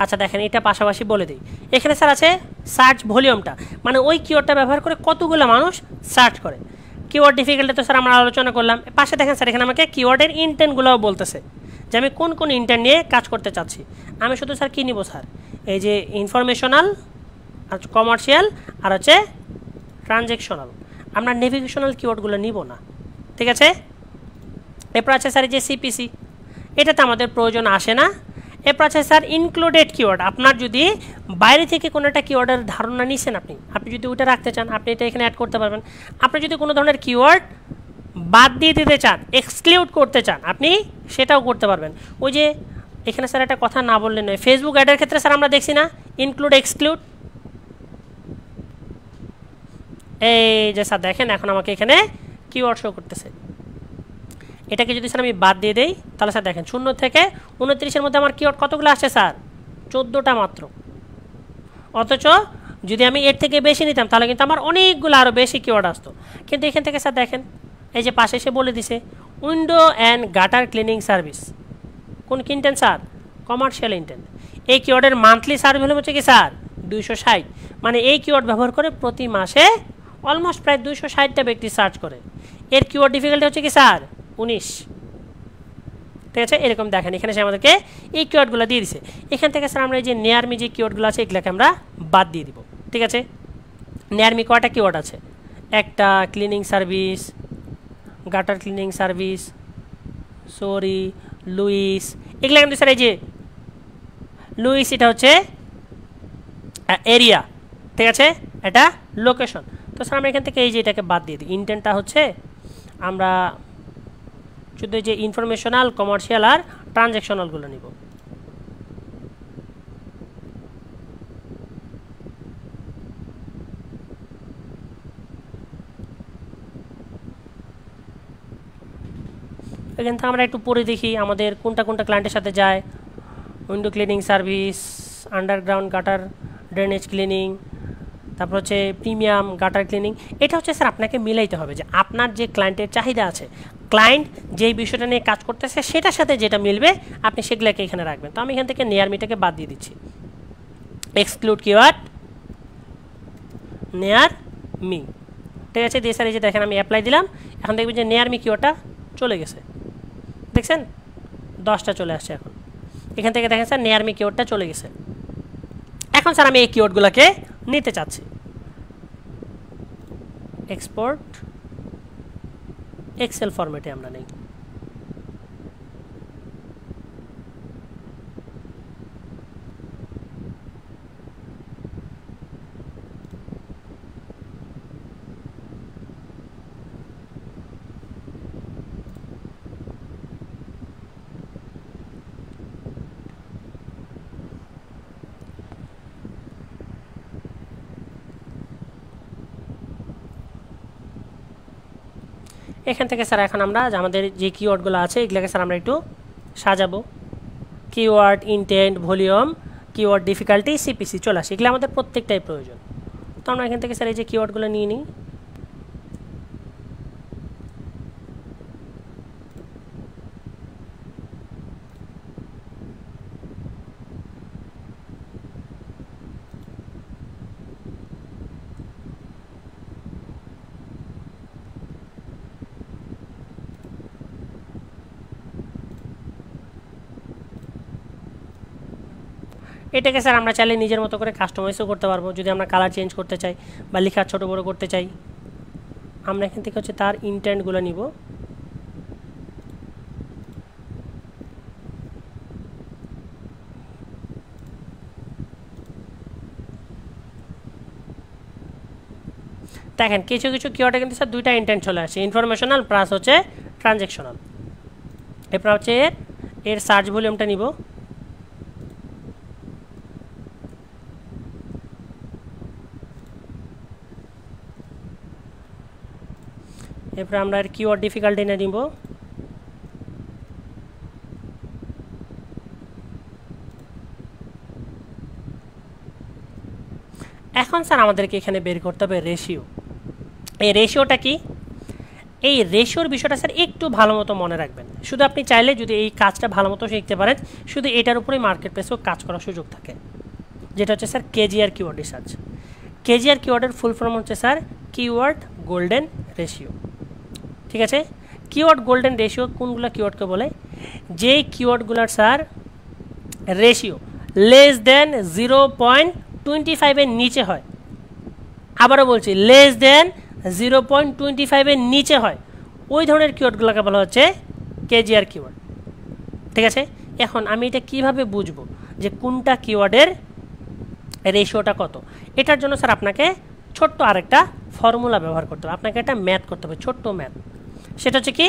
আচ্ছা দেখেন এটা পাশাপাশি বলে দিই, এখানে স্যার আছে সার্চ ভলিউমটা, মানে ওই কিওয়ার্ডটা ব্যবহার করে কতগুলো মানুষ সার্চ করে। কিওয়ার্ড ডিফিকাল্টি তো স্যার আমরা আলোচনা করলাম। পাশে দেখেন স্যার এখানে আমাকে কিওয়ার্ডের ইন্টেন্টগুলোও বলতেছে যে আমি কোন কোন ইন্টেন্ট নিয়ে কাজ করতে চাচ্ছি। আমি শুধু স্যার কী নিব স্যার, এই যে ইনফরমেশনাল আর কমার্শিয়াল আর হচ্ছে ট্রানজ্যাকশনাল, আমরা নেভিগেশনাল কিওয়ার্ডগুলো নিব না, ঠিক আছে। এরপর আছে স্যার এই যে সিপিসি, এটাতে আমাদের প্রয়োজন আসে না। এরপর আছে স্যার ইনক্লুডেড কিওয়ার্ড, আপনার যদি বাইরে থেকে কোনো একটা কিওয়ার্ডের ধারণা নিছেন আপনি যদি ওটা রাখতে চান আপনি এটা এখানে অ্যাড করতে পারবেন। আপনি যদি কোনো ধরনের কিওয়ার্ড বাদ দিয়ে দিতে চান, এক্সক্লুড করতে চান, আপনি সেটাও করতে পারবেন। ওই যে এখানে স্যার একটা কথা না বললে নয়, ফেসবুক অ্যাডের ক্ষেত্রে স্যার আমরা দেখছি না ইনক্লুড এক্সক্লুড, এই যে স্যার দেখেন এখন আমাকে এখানে কিওয়ার্ড শো করতেছে। এটাকে যদি স্যার আমি বাদ দিয়ে দেই তাহলে স্যার দেখেন 0 থেকে 29-এর মধ্যে আমার কিওয়ার্ড কতগুলো আসছে স্যার, 14টা মাত্র। অথচ যদি আমি এর থেকে বেশি নিতাম তাহলে কিন্তু আমার অনেকগুলো আরও বেশি কিওয়ার্ড আসতো। কিন্তু এখান থেকে স্যার দেখেন এই যে পাশে এসে বলে দিছে উইন্ডো অ্যান্ড গাটার ক্লিনিং সার্ভিস, কোন ইন্টেন্ট স্যার, কমার্শিয়াল ইন্টেন্ট। এই কিওয়ার্ডের মান্থলি সার্ভিস হলো হচ্ছে কি স্যার 260, মানে এই কিওয়ার্ড ব্যবহার করে প্রতি মাসে অলমোস্ট প্রায় 260টা ব্যক্তি সার্চ করে। এর কিওয়ার্ড ডিফিকাল্টি হচ্ছে কি স্যার 19, ঠিক আছে। এরকম দেখেন এখানে সে আমাদেরকে এই কিওয়ার্ডগুলো দিয়ে দিছে। এখান থেকে স্যার আমরা এই যে নেয়ারমি যে কিওয়ার্ডগুলো আছে এগুলোকে আমরা বাদ দিয়ে দিব, ঠিক আছে। নেয়ারমি কয়টা কিওয়ার্ড আছে, একটা cleaning service, gutter cleaning service, sorry, লুইস, এগুলো কিন্তু স্যার এই যে লুইস এটা হচ্ছে এরিয়া, ঠিক আছে, এটা লোকেশন। তো স্যার আমরা এখান থেকে এই যে এটাকে বাদ দিয়ে দিই। ইন্টেন্টটা হচ্ছে আমরা শুধু যে ইনফরমেশনাল, কমার্শিয়াল আর ট্রানজ্যাকশনালগুলো নিব। এখান থেকে আমরা একটু পরে দেখি আমাদের কোনটা কোনটা ক্লায়েন্টের সাথে যায়। Window cleaning service, underground গাটার drainage cleaning, তারপর হচ্ছে প্রিমিয়াম গাটার ক্লিনিং। এটা হচ্ছে স্যার আপনাকে মিলাইতে হবে যে আপনার যে ক্লায়েন্টের চাহিদা আছে, ক্লায়েন্ট যেই বিষয়টা নিয়ে কাজ করতেছে সেটার সাথে যেটা মিলবে আপনি সেগুলোকে এখানে রাখবেন। তো আমি এখান থেকে নিয়ার মিটাকে বাদ দিয়ে দিচ্ছি, এক্সক্লুড কিওয়ার্ড নিয়ার মি। ঠিক আছে, দিয়ে স্যার এই যে দেখেন আমি অ্যাপ্লাই দিলাম, এখন দেখবেন যে নিয়ার মি কিওয়ার্ডটা চলে গেছে, দেখছেন 10টা চলে আসছে। এখন এখান থেকে দেখেন স্যার নিয়ার মি কিওয়ার্ডটা চলে গেছে। এখন স্যার আমি এই কিওয়ার্ডগুলোকে নিতে চাচ্ছি, এক্সপোর্ট এক্সেল ফরম্যাটে আমরা নেই। এখান থেকে স্যার এখন আমরা আমাদের যে কিওয়ার্ডগুলো আছে এগুলোকে স্যার আমরা একটু সাজাবো। Keyword intent, volume, keyword difficulty, CPC চলে আসে, এগুলো আমাদের প্রত্যেকটাই প্রয়োজন। তো আমরা এখান থেকে স্যার এই যে কিওয়ার্ডগুলো নিয়ে নিই। এটাকে স্যার আমরা চাইলে নিজের মতো করে কাস্টমাইজও করতে পারবো, যদি আমরা কালার চেঞ্জ করতে চাই বা লেখা ছোটো বড়ো করতে চাই। আমরা এখান থেকে হচ্ছে তার ইনটেন্টগুলো নিব, দেখেন কিছু কিছু কিওয়ার্ডে কিন্তু স্যার দুইটা ইনটেন্ট চলে আসে, ইনফরমেশনাল প্লাস হচ্ছে ট্রানজ্যাকশনাল। এরপর হচ্ছে এর সার্চ ভলিউমটা নিব, এরপর আমরা এর কিওয়ার্ড ডিফিকাল্টি নিব, এখন স্যার আমাদেরকে এখানে বের করতে হবে রেশিও। এই রেশিওটা কি? এই রেশিওর বিষয়টা স্যার একটু ভালো মতো মনে রাখবেন। শুধু আপনি চাইলে যদি এই কাজটা ভালো মতো শিখতে পারেন, শুধু এটার উপরেই মার্কেট প্লেসেও কাজ করার সুযোগ থাকে, যেটা হচ্ছে sir KGR keyword research. KGR কিওয়ার্ডের ফুল ফর্ম হচ্ছে স্যার কিওয়ার্ড গোল্ডেন রেশিও। ঠিক আছে, কিওয়ার্ড গোল্ডেন রেশিও কোনগুলো কিওয়ার্ডকে বলে? যেই কিওয়ার্ডগুলোর স্যার রেশিও লেস দেন 0.25-এর নিচে হয়, আবারও বলছি লেস দেন 0.25-এর নিচে হয়, ওই ধরনের কিওয়ার্ডগুলোকে বলা হচ্ছে কেজিআর কিওয়ার্ড। ঠিক আছে, এখন আমি এটা কিভাবে বুঝবো যে কোনটা কিওয়ার্ডের রেশিওটা কত? এটার জন্য স্যার আপনাকে ছোট্ট আরেকটা ফর্মুলা ব্যবহার করতে হবে, আপনাকে একটা ম্যাথ করতে হবে, ছোট্ট ম্যাথ। সেটা হচ্ছে কি,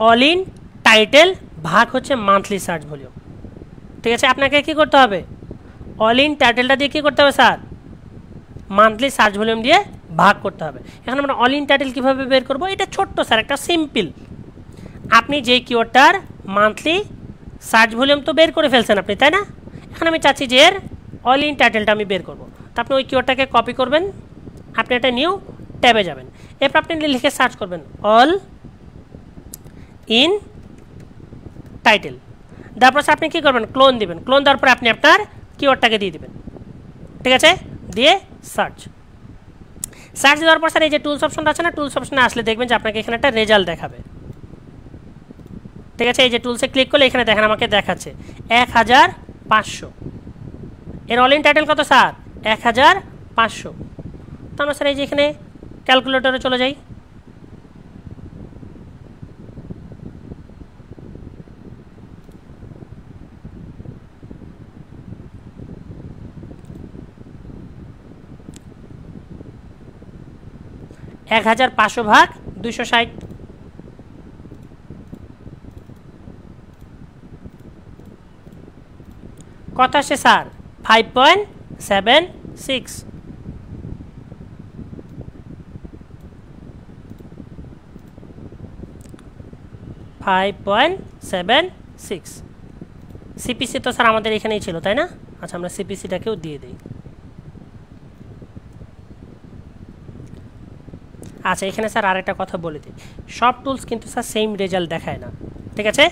অল ইন টাইটেল ভাগ হচ্ছে মান্থলি সার্চ ভলিউম। ঠিক আছে, আপনাকে কি করতে হবে? অল ইন টাইটেলটা দিয়ে কী করতে হবে স্যার? মান্থলি সার্চ ভলিউম দিয়ে ভাগ করতে হবে। এখন আমরা অল ইন টাইটেল কীভাবে বের করবো? এটা ছোট্ট স্যার, একটা সিম্পল। আপনি যেই কিওয়ার্ডটার মান্থলি সার্চ ভলিউম তো বের করে ফেলছেন আপনি, তাই না? এখন আমি চাচ্ছি যে এর অল ইন টাইটেলটা আমি বের করবো। তো আপনি ওই কিওয়ার্ডটাকে কপি করবেন, আপনি একটা নিউ ট্যাবে যাবেন, এরপর আপনি লিখে সার্চ করবেন অল ইন টাইটেল। তারপর আপনি কী করবেন? ক্লোন দিবেন, ক্লোন দেওয়ার পরে আপনি আপনার কিওয়ার্ডটাকে দিয়ে দিবেন। ঠিক আছে, দিয়ে সার্চ দেওয়ার পর স্যার এই যে টুলস অপশনটা আছে না, টুলস অপশনে আসলে দেখবেন যে আপনাকে এখানে একটা রেজাল্ট দেখাবে। ঠিক আছে, এই যে টুলসে ক্লিক করলে এখানে দেখেন আমাকে দেখাচ্ছে 1500। এর অল ইন টাইটেল কত স্যার? 1500। তো আমরা স্যার এই যে এখানে ক্যালকুলেটরে চলে যাই, এক 1500 ভাগ 260। কত আসছে স্যার? 5.76। 5.76 সিপিসি তো স্যার আমাদের এখানেই ছিল তাই না? আচ্ছা আমরা সিপিসিটাকেও দিয়ে দিই। আচ্ছা এখানে স্যার আরেকটা কথা বলে দিই, সব টুলস কিন্তু স্যার সেম রেজাল্ট দেখায় না, ঠিক আছে?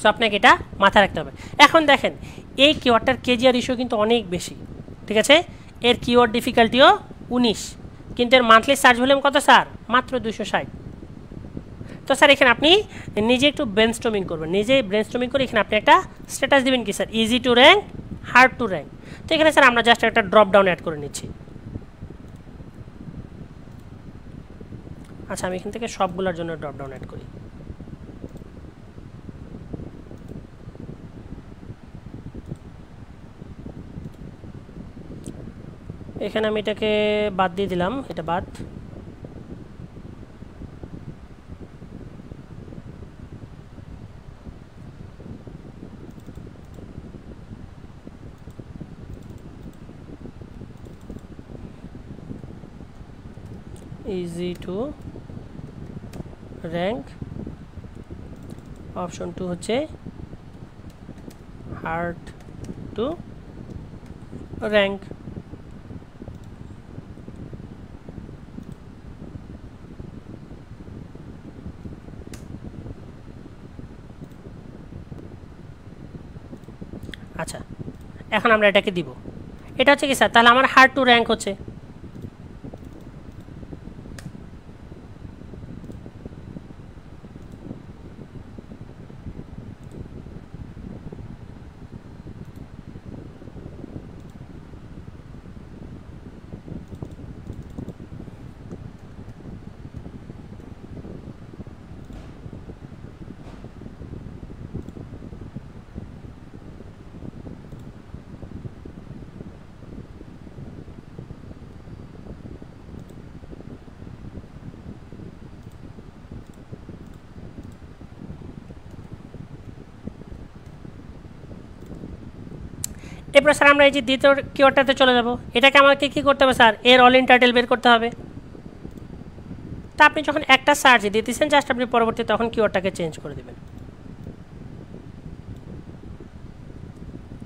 সো আপনাকে এটা মাথায় রাখতে হবে। এখন দেখেন এই কিওয়ার্ডটার কেজিআর ইস্যু কিন্তু অনেক বেশি, ঠিক আছে? এর কিওয়ার্ড ডিফিকাল্টিও 19, কিন্তু এর মান্থলি সার্চ ভলিউম কত স্যার? মাত্র 260। তো স্যার এখানে আপনি নিজে একটু ব্রেনস্টর্মিং করবেন, নিজে ব্রেনস্টর্মিং করে এখানে আপনি একটা স্ট্যাটাস দিবেন কি sir, easy to rank, hard to rank. তো এখানে স্যার আমরা জাস্ট একটা ড্রপ ডাউন অ্যাড করে নিচ্ছি। আচ্ছা আমি এখান থেকে সবগুলোর জন্য ড্রপ ডাউন অ্যাড করি। এখানে আমি এটাকে বাদ দিয়ে দিলাম, এটা বাদ। ইজি টু র্যাঙ্ক, অপশন 2 হচ্ছে হার্ড টু র্যাঙ্ক। আচ্ছা এখন আমরা এটাকে দিব, এটা হচ্ছে কি স্যার, তাহলে আমার হার্ড টু র্যাঙ্ক হচ্ছে। এরপর স্যার আমরা এই যে দ্বিতীয় কিওয়ার্ডটাতে চলে যাব, এটাকে আমাকে কী করতে হবে স্যার, এর অল ইন টাইটেল বের করতে হবে। তা আপনি যখন একটা সার্চ দিতেছেন জাস্ট আপনি পরবর্তী তখন কিওয়ার্ডটাকে চেঞ্জ করে দেবেন,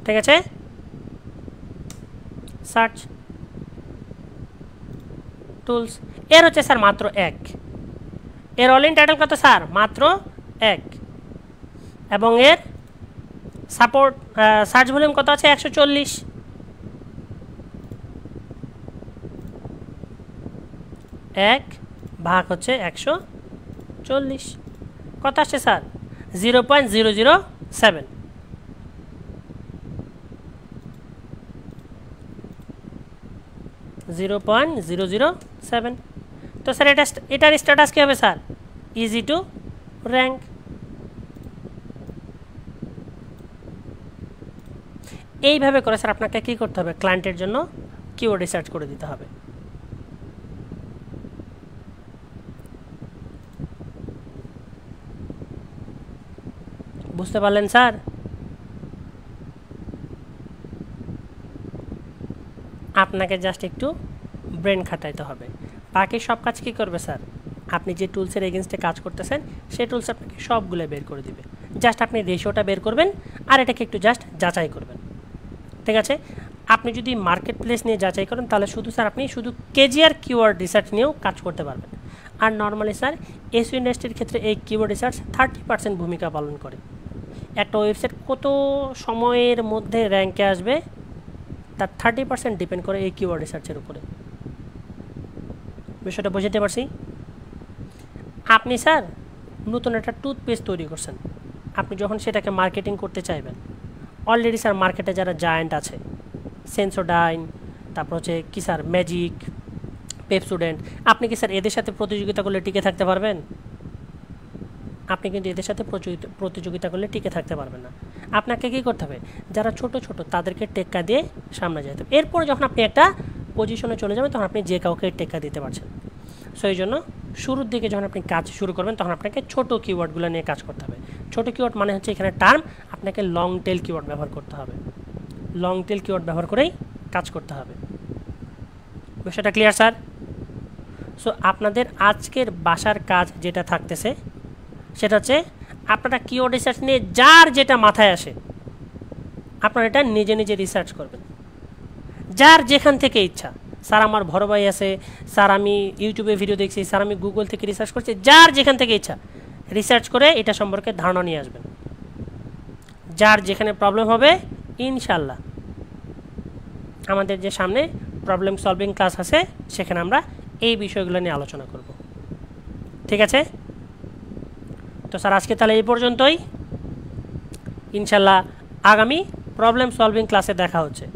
ঠিক আছে? সার্চ টুলস, এর হচ্ছে স্যার মাত্র 1, এর অল ইন টাইটেল কত স্যার? মাত্র 1, এবং এর সাপোর্ট সার্চ ভলিউম কত আছে? 140। 1 ভাগ হচ্ছে 140, কত আসছে স্যার? 0.007। তো স্যার এটার স্ট্যাটাস কী হবে স্যার? Easy to rank. এইভাবে করে স্যার আপনাকে কী করতে হবে, ক্লায়েন্টের জন্য কিওয়ার্ড রিসার্চ করে দিতে হবে। বুঝতে পারলেন স্যার? আপনাকে জাস্ট একটু ব্রেন খাটাইতে হবে, বাকি সব কাজ কী করবে স্যার? আপনি যে টুলসের এগেনস্টে কাজ করতেছেন সেই টুলস আপনাকে সবগুলো বের করে দিবে, জাস্ট আপনি রেশিওটা বের করবেন আর এটাকে একটু জাস্ট যাচাই করবেন, ঠিক আছে? আপনি যদি মার্কেট প্লেস নিয়ে যাচাই করেন তাহলে শুধু স্যার আপনি শুধু কেজিআর কিওয়ার্ড রিসার্চ নিয়েও কাজ করতে পারবেন। আর নর্মালি স্যার এসইও ইন্ডাস্ট্রির ক্ষেত্রে এই কিওয়ার্ড রিসার্চ 30% ভূমিকা পালন করে। একটা ওয়েবসাইট কত সময়ের মধ্যে র্যাঙ্কে আসবে তার 30% ডিপেন্ড করে এই কিওয়ার্ড রিসার্চের উপরে। বিষয়টা বুঝতে পারছি? আপনি স্যার নতুন একটা টুথপেস্ট তৈরি করছেন, আপনি যখন সেটাকে মার্কেটিং করতে চাইবেন, অলরেডি স্যার মার্কেটে যারা জায়ান্ট আছে, সেন্সোডাইন, তারপর হচ্ছে কি স্যার ম্যাজিক, পেপসোডেন্ট, আপনি কি স্যার এদের সাথে প্রতিযোগিতা করলে টিকে থাকতে পারবেন? আপনি কিন্তু এদের সাথে প্রতিযোগিতা করলে টিকে থাকতে পারবেন না। আপনাকে কী করতে হবে, যারা ছোট ছোট তাদেরকে টেক্কা দিয়ে সামনে যেতে হবে। এরপর যখন আপনি একটা পজিশনে চলে যাবেন তখন আপনি যে কাউকে টেক্কা দিতে পারছেন। সো এই জন্য শুরুর দিকে যখন আপনি কাজ শুরু করবেন তখন আপনাকে ছোট কিওয়ার্ডগুলো নিয়ে কাজ করতে হবে। ছোট কিওয়ার্ড মানে হচ্ছে এখানে টার্ম, আপনাকে লং টেল কিওয়ার্ড ব্যবহার করতে হবে, লং টেল কিওয়ার্ড ব্যবহার করেই কাজ করতে হবে। বিষয়টা ক্লিয়ার স্যার? সো আপনাদের আজকের বাসার কাজ যেটা থাকতেছে সেটা হচ্ছে আপনারা কিওয়ার্ড রিসার্চ নিয়ে যার যেটা মাথায় আসে আপনারা এটা নিজে নিজে রিসার্চ করবেন, যার যেখান থেকে ইচ্ছা। স্যার আমার বড় ভাই আছে, স্যার আমি ইউটিউবে ভিডিও দেখছি, স্যার আমি গুগল থেকে রিসার্চ করছি, যার যেখান থেকে ইচ্ছা রিসার্চ করে এটা সম্পর্কে ধারণা নিয়ে আসবেন। যার যেখানে প্রবলেম হবে ইনশাল্লাহ আমাদের যে সামনে প্রবলেম সলভিং ক্লাস আছে সেখানে আমরা এই বিষয়গুলো নিয়ে আলোচনা করব। ঠিক আছে? তো স্যার আজকে তাহলে এই পর্যন্তই। ইনশাল্লাহ আগামী প্রবলেম সলভিং ক্লাসে দেখা হচ্ছে।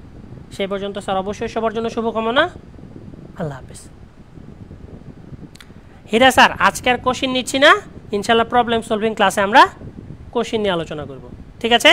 সেই পর্যন্ত স্যার অবশ্যই সবার জন্য শুভকামনা। আল্লাহ হাফেজ। হীরা স্যার আজকে আর কোশ্চেন নিচ্ছি না, ইনশাল্লাহ প্রবলেম সলভিং ক্লাসে আমরা কোশ্চেন নিয়ে আলোচনা করব। ঠিক আছে?